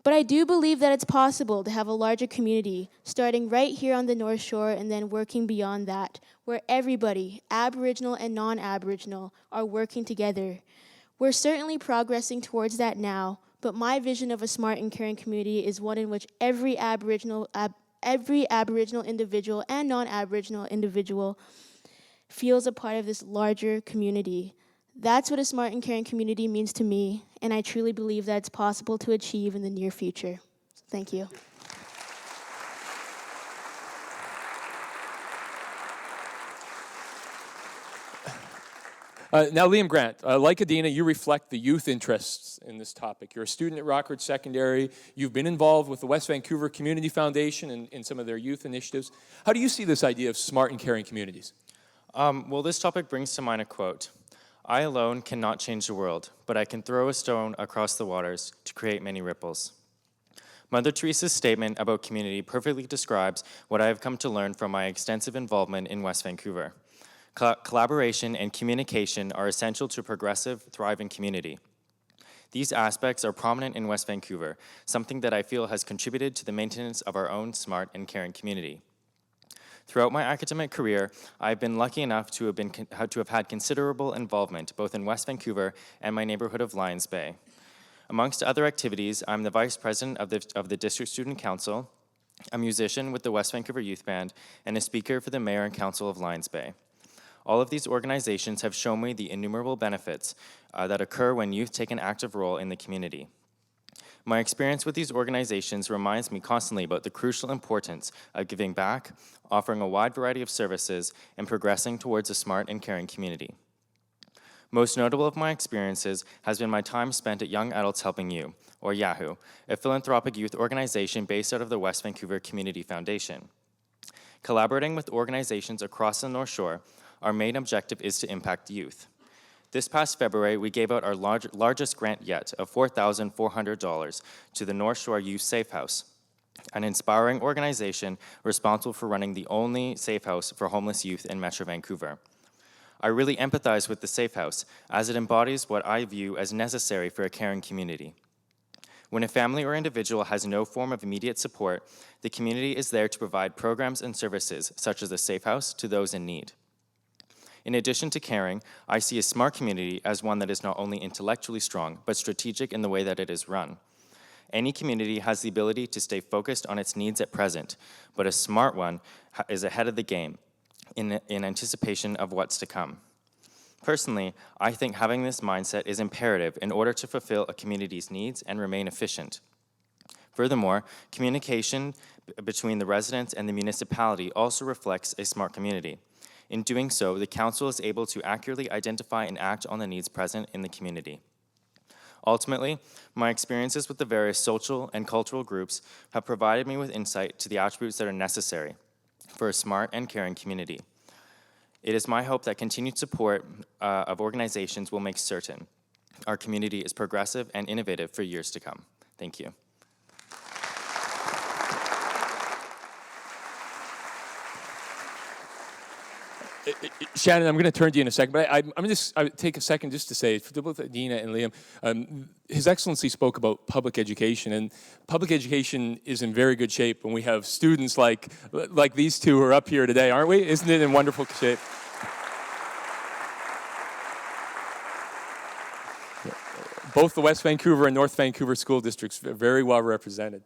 S9: But I do believe that it's possible to have a larger community, starting right here on the North Shore and then working beyond that, where everybody, Aboriginal and non-Aboriginal, are working together. We're certainly progressing towards that now, but my vision of a smart and caring community is one in which every Aboriginal individual and non-Aboriginal individual feels a part of this larger community. That's what a smart and caring community means to me, and I truly believe that it's possible to achieve in the near future. Thank you.
S7: Now, Liam Grant, like Adina, you reflect the youth interests in this topic. You're a student at Rockridge Secondary. You've been involved with the West Vancouver Community Foundation and in some of their youth initiatives. How do you see this idea of smart and caring communities?
S10: Well, this topic brings to mind a quote. I alone cannot change the world, but I can throw a stone across the waters to create many ripples. Mother Teresa's statement about community perfectly describes what I have come to learn from my extensive involvement in West Vancouver. Collaboration and communication are essential to a progressive, thriving community. These aspects are prominent in West Vancouver, something that I feel has contributed to the maintenance of our own smart and caring community. Throughout my academic career, I've been lucky enough to have had considerable involvement both in West Vancouver and my neighborhood of Lions Bay. Amongst other activities, I'm the Vice President of the District Student Council, a musician with the West Vancouver Youth Band, and a speaker for the Mayor and Council of Lions Bay. All of these organizations have shown me the innumerable benefits that occur when youth take an active role in the community. My experience with these organizations reminds me constantly about the crucial importance of giving back, offering a wide variety of services, and progressing towards a smart and caring community. Most notable of my experiences has been my time spent at Young Adults Helping You, or YAHoo, a philanthropic youth organization based out of the West Vancouver Community Foundation. Collaborating with organizations across the North Shore, our main objective is to impact youth. This past February, we gave out our largest grant yet of $4,400 to the North Shore Youth Safe House, an inspiring organization responsible for running the only safe house for homeless youth in Metro Vancouver. I really empathize with the Safe House, as it embodies what I view as necessary for a caring community. When a family or individual has no form of immediate support, the community is there to provide programs and services, such as the Safe House, to those in need. In addition to caring, I see a smart community as one that is not only intellectually strong, but strategic in the way that it is run. Any community has the ability to stay focused on its needs at present, but a smart one is ahead of the game in anticipation of what's to come. Personally, I think having this mindset is imperative in order to fulfill a community's needs and remain efficient. Furthermore, communication between the residents and the municipality also reflects a smart community. In doing so, the council is able to accurately identify and act on the needs present in the community. Ultimately, my experiences with the various social and cultural groups have provided me with insight to the attributes that are necessary for a smart and caring community. It is my hope that continued support of organizations will make certain our community is progressive and innovative for years to come. Thank you.
S7: Shannon, I'm going to turn to you in a second, but I'm going to take a second just to say, to both Dina and Liam, His Excellency spoke about public education, and public education is in very good shape when we have students like these two who are up here today, aren't we? Isn't it in wonderful shape? Both the West Vancouver and North Vancouver school districts are very well represented.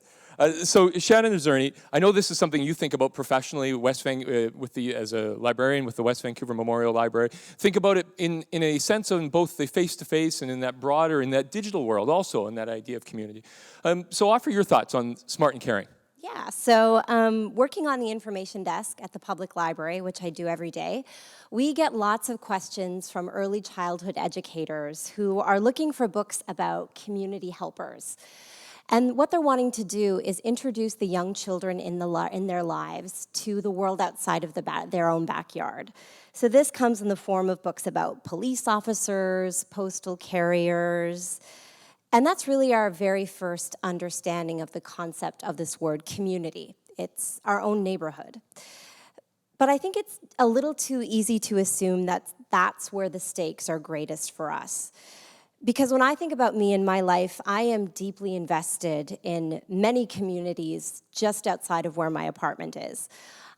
S7: So Shannon Zerny, I know this is something you think about professionally as a librarian with the West Vancouver Memorial Library. Think about it in a sense of both the face-to-face and in that digital world also, in that idea of community. So offer your thoughts on smart and caring.
S11: Yeah, so working on the information desk at the public library, which I do every day, we get lots of questions from early childhood educators who are looking for books about community helpers. And what they're wanting to do is introduce the young children in their lives to the world outside of their own backyard. So this comes in the form of books about police officers, postal carriers, and that's really our very first understanding of the concept of this word community. It's our own neighborhood. But I think it's a little too easy to assume that that's where the stakes are greatest for us. Because when I think about me and my life, I am deeply invested in many communities just outside of where my apartment is.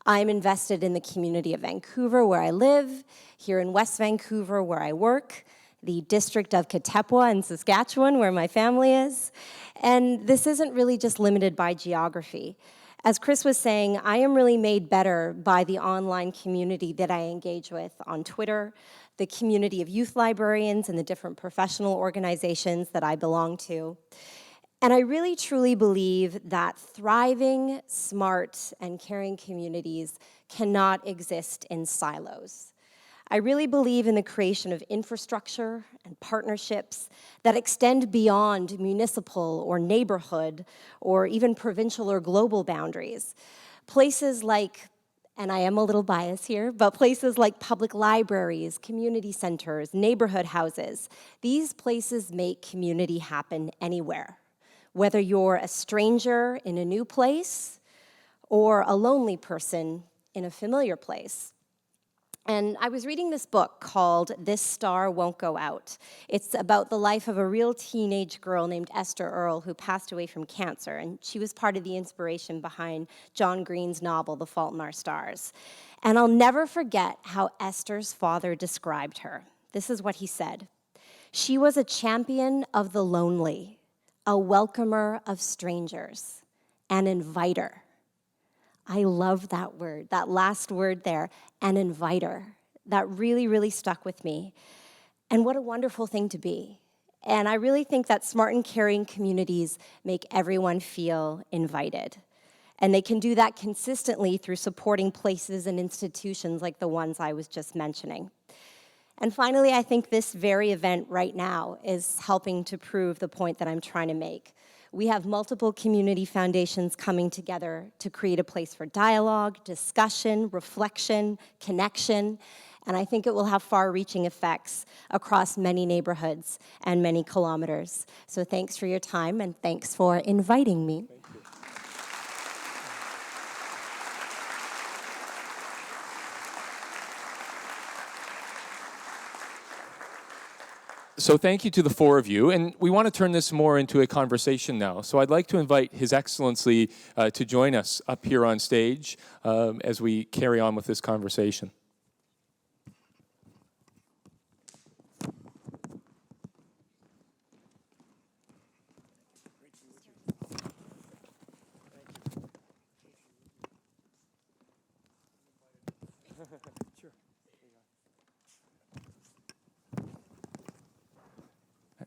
S11: I'm invested in the community of Vancouver, where I live, here in West Vancouver, where I work, the district of Katepwa in Saskatchewan, where my family is. And this isn't really just limited by geography. As Chris was saying, I am really made better by the online community that I engage with on Twitter, the community of youth librarians and the different professional organizations that I belong to. And I really truly believe that thriving, smart, and caring communities cannot exist in silos. I really believe in the creation of infrastructure and partnerships that extend beyond municipal or neighborhood or even provincial or global boundaries. Places like, and I am a little biased here, but places like public libraries, community centers, neighborhood houses, these places make community happen anywhere. Whether you're a stranger in a new place or a lonely person in a familiar place. And I was reading this book called This Star Won't Go Out. It's about the life of a real teenage girl named Esther Earle who passed away from cancer, and she was part of the inspiration behind John Green's novel, The Fault in Our Stars. And I'll never forget how Esther's father described her. This is what he said. She was a champion of the lonely, a welcomer of strangers, an inviter. I love that word, that last word there, an inviter. That really, really stuck with me. And what a wonderful thing to be. And I really think that smart and caring communities make everyone feel invited. And they can do that consistently through supporting places and institutions like the ones I was just mentioning. And finally, I think this very event right now is helping to prove the point that I'm trying to make. We have multiple community foundations coming together to create a place for dialogue, discussion, reflection, connection, And I think it will have far-reaching effects across many neighborhoods and many kilometers. So thanks for your time, and thanks for inviting me.
S7: So thank you to the four of you, and we want to turn this more into a conversation now. So I'd like to invite His Excellency to join us up here on stage as we carry on with this conversation.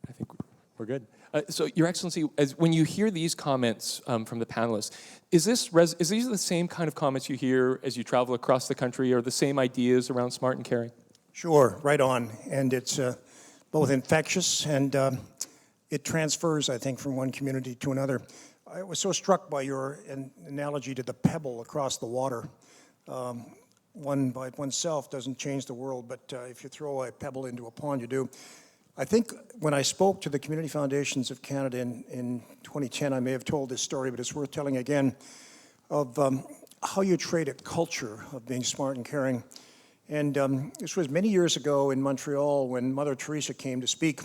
S7: I think we're good. So, Your Excellency, when you hear these comments from the panelists, is these the same kind of comments you hear as you travel across the country, or the same ideas around smart and caring?
S4: Sure, right on. And it's both infectious and it transfers, I think, from one community to another. I was so struck by your analogy to the pebble across the water. One by oneself doesn't change the world, but if you throw a pebble into a pond, you do. I think when I spoke to the Community Foundations of Canada in 2010, I may have told this story, but it's worth telling again, of how you trade a culture of being smart and caring. And this was many years ago in Montreal when Mother Teresa came to speak.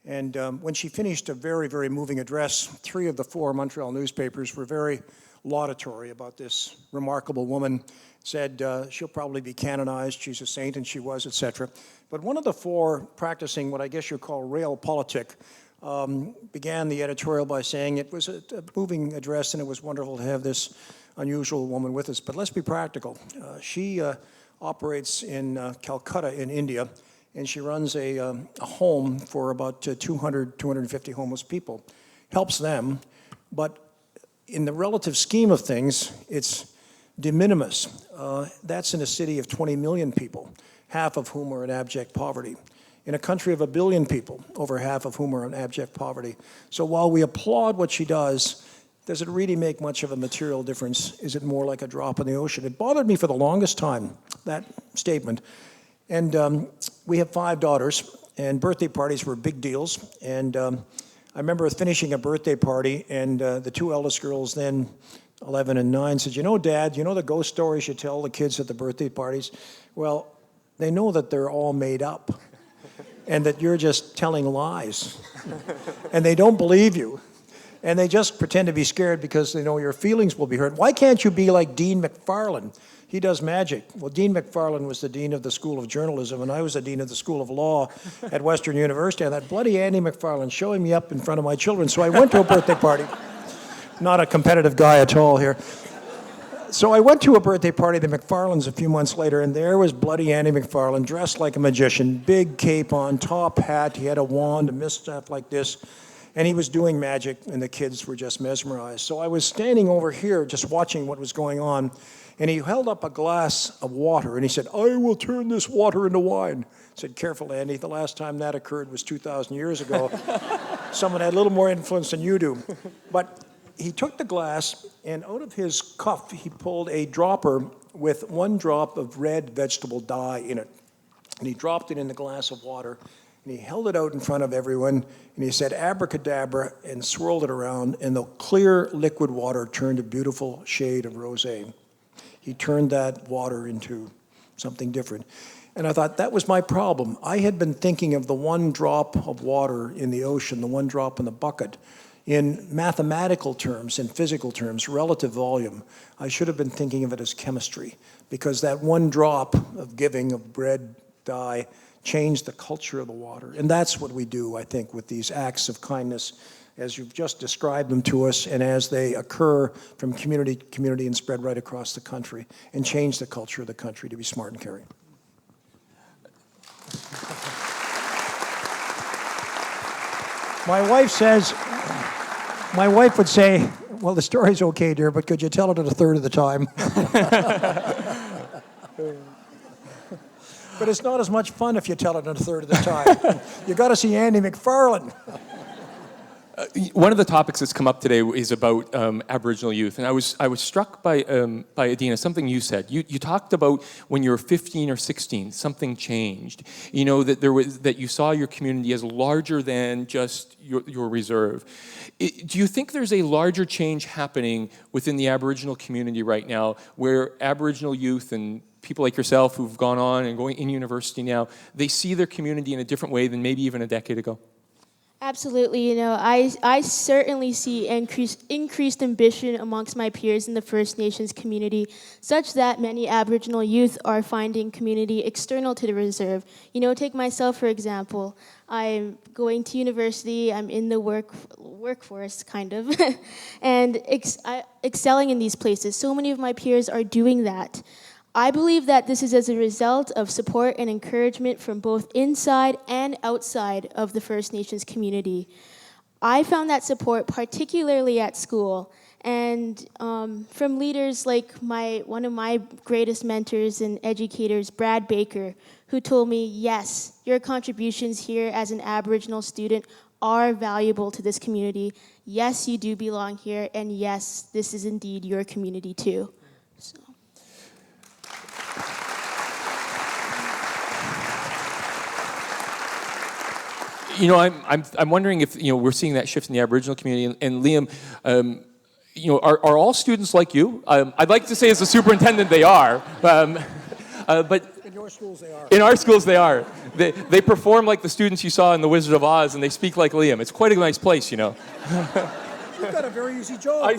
S4: And when she finished a very, very moving address, 3 of the 4 Montreal newspapers were very laudatory about this remarkable woman, said she'll probably be canonized, she's a saint, and she was, etc. But one of the 4, practicing what I guess you call realpolitik, began the editorial by saying it was a moving address and it was wonderful to have this unusual woman with us. But let's be practical. She operates in Calcutta in India, and she runs a home for about 200, 250 homeless people. Helps them, but in the relative scheme of things, it's de minimis. That's in a city of 20 million people, half of whom are in abject poverty. In a country of 1 billion people, over half of whom are in abject poverty. So while we applaud what she does it really make much of a material difference? Is it more like a drop in the ocean? It bothered me for the longest time, that statement. And we have 5 daughters, and birthday parties were big deals. And I remember finishing a birthday party, and the 2 eldest girls then, 11 and 9, said, "You know, Dad, you know the ghost stories you tell the kids at the birthday parties? Well, they know that they're all made up and that you're just telling lies. And they don't believe you. And they just pretend to be scared because they know your feelings will be hurt. Why can't you be like Dean McFarlane? He does magic." Well, Dean McFarlane was the dean of the School of Journalism, and I was the dean of the School of Law at Western University. And that bloody Andy McFarlane showing me up in front of my children. So I went to a birthday party. Not a competitive guy at all here. So I went to a birthday party at the McFarlanes a few months later, and there was bloody Andy McFarlane, dressed like a magician, big cape on, top hat. He had a wand, a misstep like this. And he was doing magic, and the kids were just mesmerized. So I was standing over here just watching what was going on, and he held up a glass of water, and he said, "I will turn this water into wine." I said, "Careful, Andy, the last time that occurred was 2,000 years ago. Someone had a little more influence than you do." But he took the glass, and out of his cuff, he pulled a dropper with 1 drop of red vegetable dye in it. And he dropped it in the glass of water, and he held it out in front of everyone, and he said, "Abracadabra," and swirled it around, and the clear liquid water turned a beautiful shade of rosé. He turned that water into something different. And I thought, that was my problem. I had been thinking of the 1 drop of water in the ocean, the 1 drop in the bucket, in mathematical terms, in physical terms, relative volume. I should have been thinking of it as chemistry, because that 1 drop of giving of red dye changed the culture of the water. And that's what we do, I think, with these acts of kindness, as you've just described them to us, and as they occur from community to community and spread right across the country, and change the culture of the country to be smart and caring. My wife would say, "Well, the story's okay, dear, but could you tell it at 1/3 of the time?" But it's not as much fun if you tell it at 1/3 of the time. You got to see Andy McFarlane.
S7: One of the topics that's come up today is about Aboriginal youth, and I was struck by Adina, something you said. You talked about when you were 15 or 16, something changed. You know, that you saw your community as larger than just your reserve. Do you think there's a larger change happening within the Aboriginal community right now, where Aboriginal youth and people like yourself who've gone on and going in university now, they see their community in a different way than maybe even a decade ago?
S9: Absolutely. You know, I certainly see increased ambition amongst my peers in the First Nations community, such that many Aboriginal youth are finding community external to the reserve. You know, take myself, for example. I'm going to university, I'm in the workforce, kind of, and excelling in these places. So many of my peers are doing that. I believe that this is as a result of support and encouragement from both inside and outside of the First Nations community. I found that support particularly at school, and from leaders like one of my greatest mentors and educators, Brad Baker, who told me, yes, your contributions here as an Aboriginal student are valuable to this community. Yes, you do belong here, and yes, this is indeed your community too. So.
S7: You know, I'm wondering if, you know, we're seeing that shift in the Aboriginal community. And Liam, you know, are all students like you? I'd like to say as a superintendent they are, but
S4: In your schools, they are.
S7: in our schools they are. They perform like the students you saw in The Wizard of Oz, and they speak like Liam. It's quite a nice place, you know.
S4: You've got a very easy job.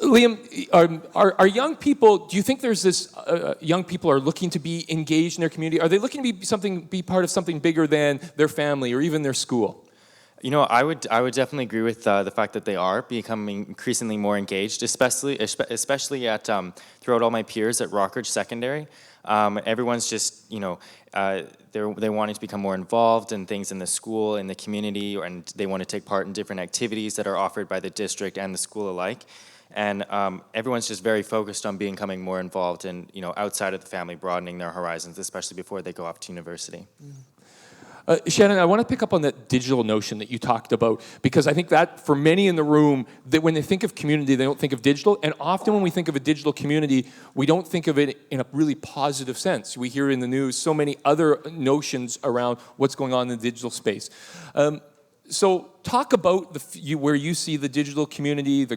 S7: Liam, are young people, do you think there's this, young people are looking to be engaged in their community? Are they looking to be part of something bigger than their family or even their school?
S10: You know, I would definitely agree with the fact that they are becoming increasingly more engaged, especially at throughout all my peers at Rockridge Secondary. Everyone's just, you know, they're wanting to become more involved in things in the school, in the community, and they want to take part in different activities that are offered by the district and the school alike. And everyone's just very focused on becoming more involved and, you know, outside of the family, broadening their horizons, especially before they go off to university.
S7: Shannon, I want to pick up on that digital notion that you talked about, because I think that for many in the room, that when they think of community, they don't think of digital. And often when we think of a digital community, we don't think of it in a really positive sense. We hear in the news so many other notions around what's going on in the digital space. So talk about where you see the digital community,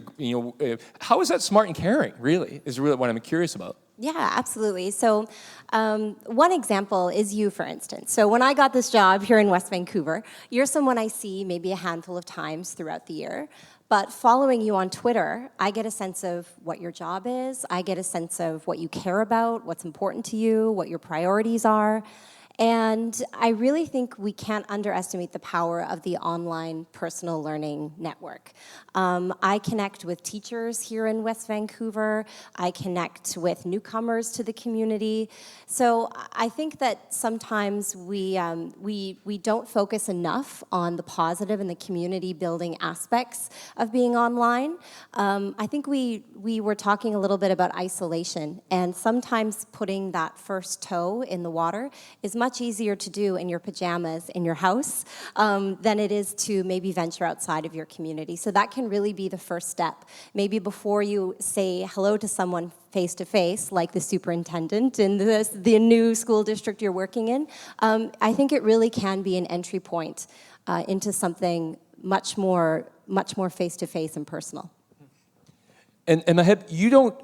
S7: how is that smart and caring, really, is really what I'm curious about.
S11: Yeah, absolutely. So one example is you, for instance. So when I got this job here in West Vancouver, you're someone I see maybe a handful of times throughout the year. But following you on Twitter, I get a sense of what your job is. I get a sense of what you care about, what's important to you, what your priorities are. And I really think we can't underestimate the power of the online personal learning network. I connect with teachers here in West Vancouver. I connect with newcomers to the community. So I think that sometimes we don't focus enough on the positive and the community building aspects of being online. I think we were talking a little bit about isolation, and sometimes putting that first toe in the water is much easier to do in your pajamas in your house than it is to maybe venture outside of your community. So that can really be the first step. Maybe before you say hello to someone face-to-face, like the superintendent in the new school district you're working in, I think it really can be an entry point into something much more face-to-face and personal.
S7: And Maheb, you don't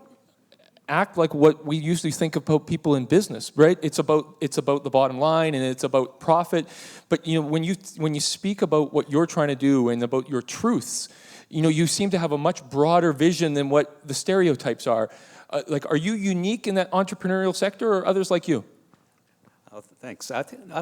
S7: act like what we usually think about people in business, right? It's about the bottom line and it's about profit. But you know, when you speak about what you're trying to do and about your truths, you know, you seem to have a much broader vision than what the stereotypes are. Like, are you unique in that entrepreneurial sector, or others like you?
S8: Thanks.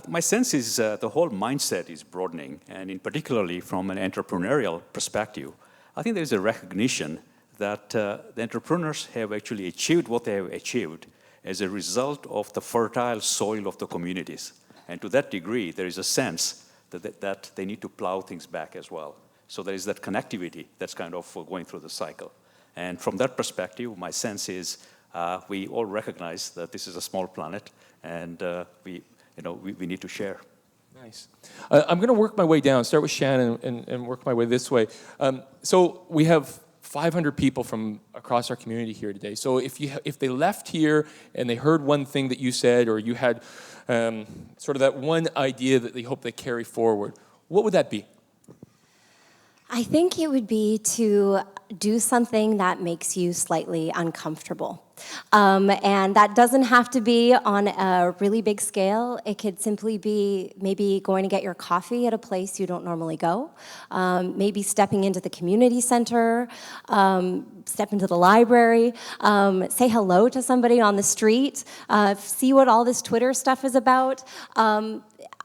S8: My sense is the whole mindset is broadening, and in particularly from an entrepreneurial perspective, I think there is a recognition that the entrepreneurs have actually achieved what they have achieved as a result of the fertile soil of the communities. And to that degree, there is a sense that they need to plow things back as well. So there is that connectivity that's kind of going through the cycle. And from that perspective, my sense is we all recognize that this is a small planet, and we need to share.
S7: Nice. I'm going to work my way down, start with Shannon and work my way this way. So we have 500 people from across our community here today. So if they left here and they heard one thing that you said, or you had sort of that one idea that they hope they carry forward, what would that be?
S11: I think it would be to do something that makes you slightly uncomfortable. And that doesn't have to be on a really big scale. It could simply be maybe going to get your coffee at a place you don't normally go, maybe stepping into the community center, step into the library, say hello to somebody on the street, see what all this Twitter stuff is about.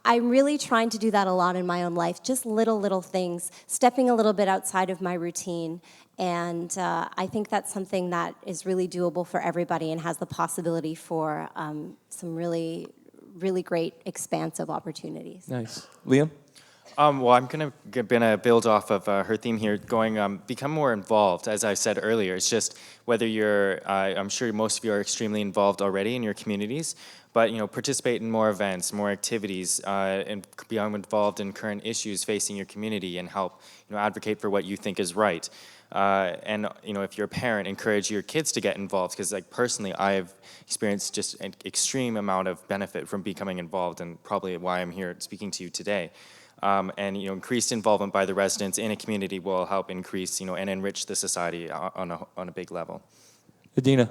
S11: I'm really trying to do that a lot in my own life, just little things, stepping a little bit outside of my routine. And I think that's something that is really doable for everybody and has the possibility for some really great, expansive opportunities.
S7: Nice. Liam?
S10: Well, I'm gonna build off of her theme here, going become more involved. As I said earlier, it's just whether you're, I'm sure most of you are extremely involved already in your communities, but participate in more events, more activities, and become involved in current issues facing your community and help advocate for what you think is right. And if you're a parent, encourage your kids to get involved, because personally, I've experienced just an extreme amount of benefit from becoming involved, and probably why I'm here speaking to you today. And increased involvement by the residents in a community will help increase and enrich the society on a big level.
S7: Adina?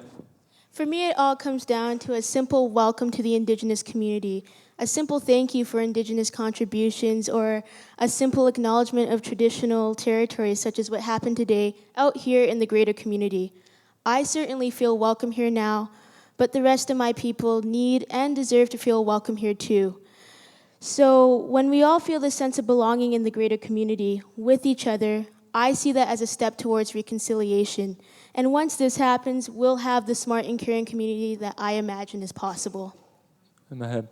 S9: For me, it all comes down to a simple welcome to the Indigenous community, a simple thank you for Indigenous contributions, or a simple acknowledgement of traditional territories, such as what happened today out here in the greater community. I certainly feel welcome here now, but the rest of my people need and deserve to feel welcome here too. So when we all feel this sense of belonging in the greater community with each other, I see that as a step towards reconciliation. And once this happens, we'll have the smart and caring community that I imagine is possible.
S7: In my head.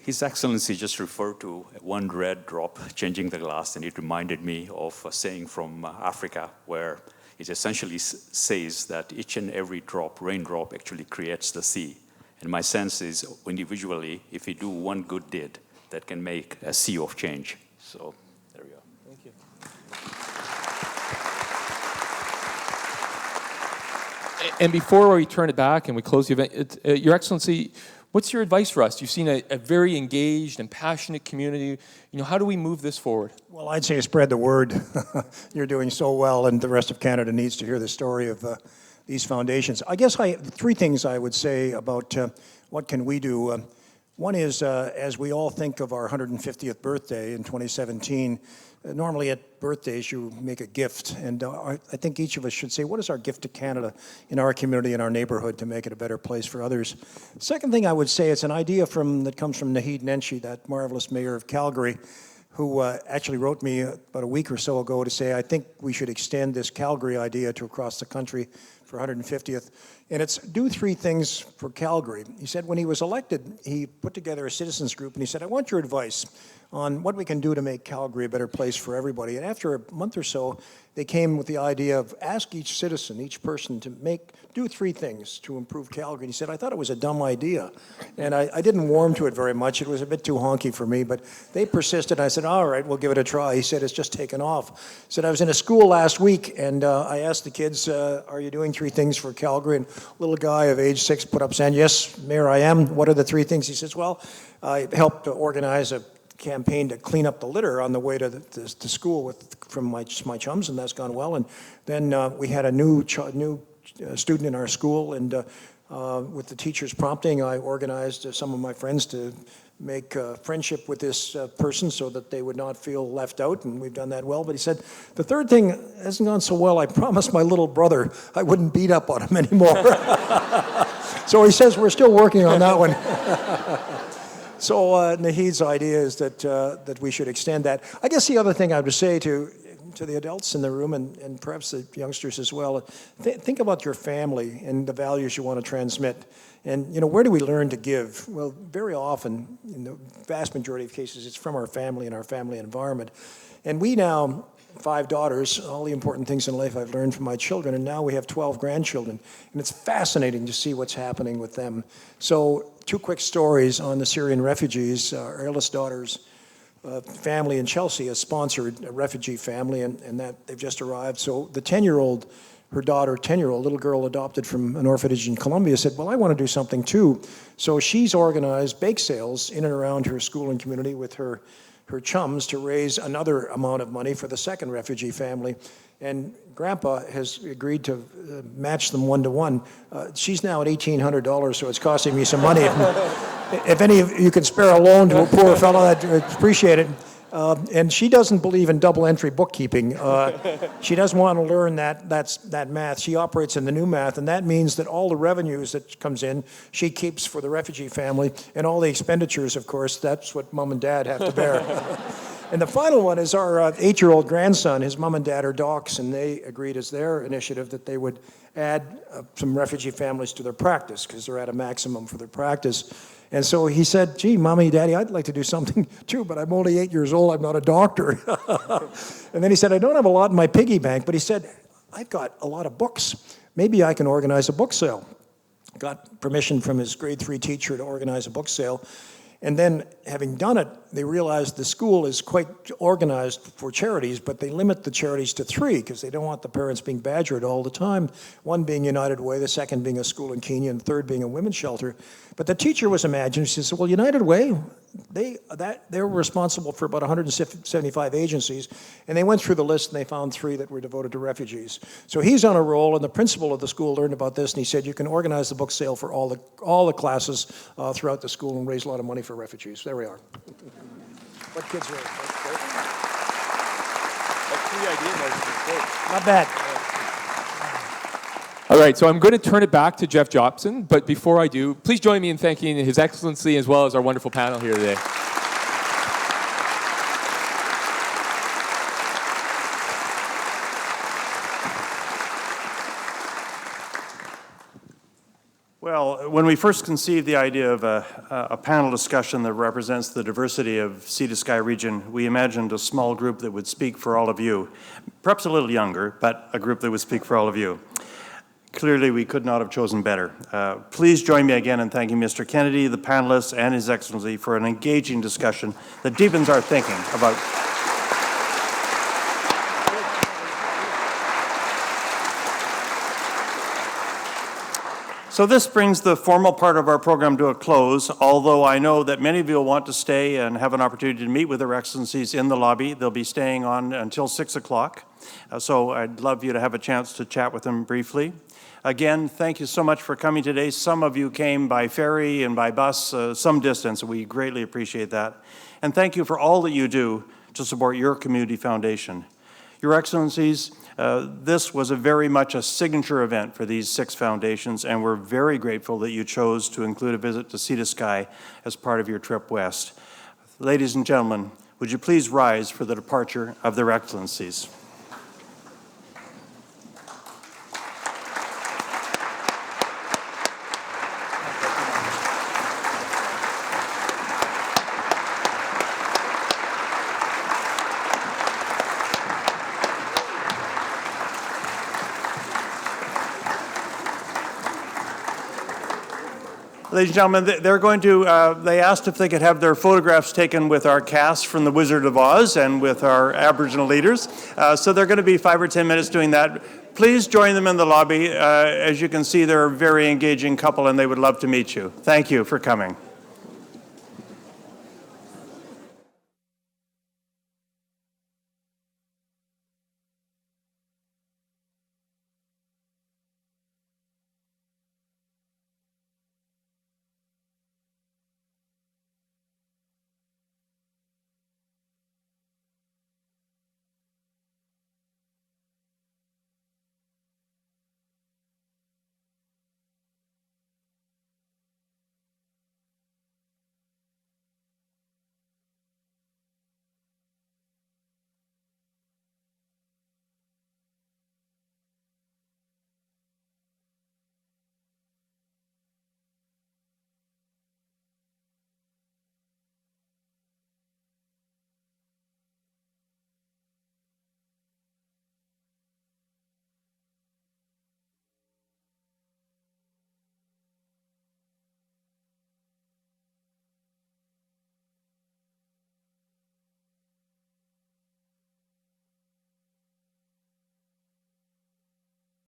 S8: His Excellency just referred to one red drop changing the glass, and it reminded me of a saying from Africa where it essentially says that each and every raindrop actually creates the sea. And my sense is, individually, if we do one good deed, that can make a sea of change. So, there we go.
S7: Thank you. And before we turn it back and we close the event, Your Excellency, what's your advice for us? You've seen a very engaged and passionate community. How do we move this forward?
S4: Well, I'd say spread the word. You're doing so well, and the rest of Canada needs to hear the story of these foundations. I guess three things I would say about what can we do. One is, as we all think of our 150th birthday in 2017, normally at birthdays you make a gift, and I think each of us should say, what is our gift to Canada in our community, in our neighborhood, to make it a better place for others? Second thing I would say, it's an idea that comes from Naheed Nenshi, that marvelous mayor of Calgary, who actually wrote me about a week or so ago to say, I think we should extend this Calgary idea to across the country for 150th. And it's do three things for Calgary. He said when he was elected, he put together a citizens group, and he said, I want your advice on what we can do to make Calgary a better place for everybody. And after a month or so, they came with the idea of ask each citizen, each person, to do three things to improve Calgary. And he said, I thought it was a dumb idea. And I didn't warm to it very much. It was a bit too honky for me, but they persisted. I said, all right, we'll give it a try. He said, it's just taken off. He said, I was in a school last week, and I asked the kids, are you doing three things for Calgary? And a little guy of age 6 put up saying, yes, Mayor, I am. What are the three things? He says, well, I helped to organize a campaign to clean up the litter on the way to school from my chums, and that's gone well. And then we had a new student in our school, and with the teacher's prompting, I organized some of my friends to make friendship with this person so that they would not feel left out, and we've done that well. But he said, the third thing hasn't gone so well. I promised my little brother I wouldn't beat up on him anymore. So he says we're still working on that one. So Naheed's idea is that we should extend that. I guess the other thing I would say to the adults in the room, and perhaps the youngsters as well, think about your family and the values you want to transmit. And where do we learn to give? Well, very often, in the vast majority of cases, it's from our family and our family environment. And we now, 5 daughters, all the important things in life I've learned from my children, and now we have 12 grandchildren. And it's fascinating to see what's happening with them. So 2 quick stories on the Syrian refugees. Our eldest daughter's family in Chelsea has sponsored a refugee family, and that they've just arrived. So the 10-year-old, her daughter, 10-year-old, little girl adopted from an orphanage in Colombia, said, well, I want to do something too. So she's organized bake sales in and around her school and community with her chums to raise another amount of money for the second refugee family. And Grandpa has agreed to match them 1-to-1. She's now at $1,800, so it's costing me some money. If any of you can spare a loan to a poor fellow, I'd appreciate it. And she doesn't believe in double entry bookkeeping. She doesn't want to learn that math. She operates in the new math, and that means that all the revenues that comes in, she keeps for the refugee family, and all the expenditures, of course, that's what mom and dad have to bear. And the final one is our 8-year-old grandson. His mom and dad are docs, and they agreed as their initiative that they would add some refugee families to their practice because they're at a maximum for their practice. And so he said, gee, Mommy, Daddy, I'd like to do something too, but I'm only 8 years old. I'm not a doctor. And then he said, I don't have a lot in my piggy bank, but he said, I've got a lot of books. Maybe I can organize a book sale. Got permission from his grade 3 teacher to organize a book sale. And then, having done it, they realized the school is quite organized for charities, but they limit the charities to 3 because they don't want the parents being badgered all the time. One being United Way, the second being a school in Kenya, and the third being a women's shelter. But the teacher was imagining, she said, well, United Way, they're responsible for about 175 agencies, and they went through the list and they found 3 that were devoted to refugees. So he's on a roll, and the principal of the school learned about this, and he said, you can organize the book sale for all the classes throughout the school and raise a lot of money for refugees. There we are. What kids are?
S7: That's 3 ideas.
S4: Not bad.
S7: All right, so I'm going to turn it back to Jeff Jobson, but before I do, please join me in thanking His Excellency as well as our wonderful panel here today.
S1: Well, when we first conceived the idea of a panel discussion that represents the diversity of Sea to Sky region, we imagined a small group that would speak for all of you. Perhaps a little younger, but a group that would speak for all of you. Clearly, we could not have chosen better. Please join me again in thanking Mr. Kennedy, the panelists, and His Excellency for an engaging discussion that deepens our thinking about So this brings the formal part of our program to a close, although I know that many of you will want to stay and have an opportunity to meet with Their Excellencies in the lobby. They'll be staying on until 6 o'clock, so I'd love you to have a chance to chat with them briefly. Again, thank you so much for coming today. Some of you came by ferry and by bus some distance. We greatly appreciate that. And thank you for all that you do to support your community foundation. Your Excellencies, this was very much a signature event for these 6 foundations, and we're very grateful that you chose to include a visit to Sea to Sky as part of your trip west. Ladies and gentlemen, would you please rise for the departure of Their Excellencies? Ladies and gentlemen, they're going to, they asked if they could have their photographs taken with our cast from The Wizard of Oz and with our Aboriginal leaders. So they're going to be 5 or 10 minutes doing that. Please join them in the lobby. As you can see, they're a very engaging couple and they would love to meet you. Thank you for coming.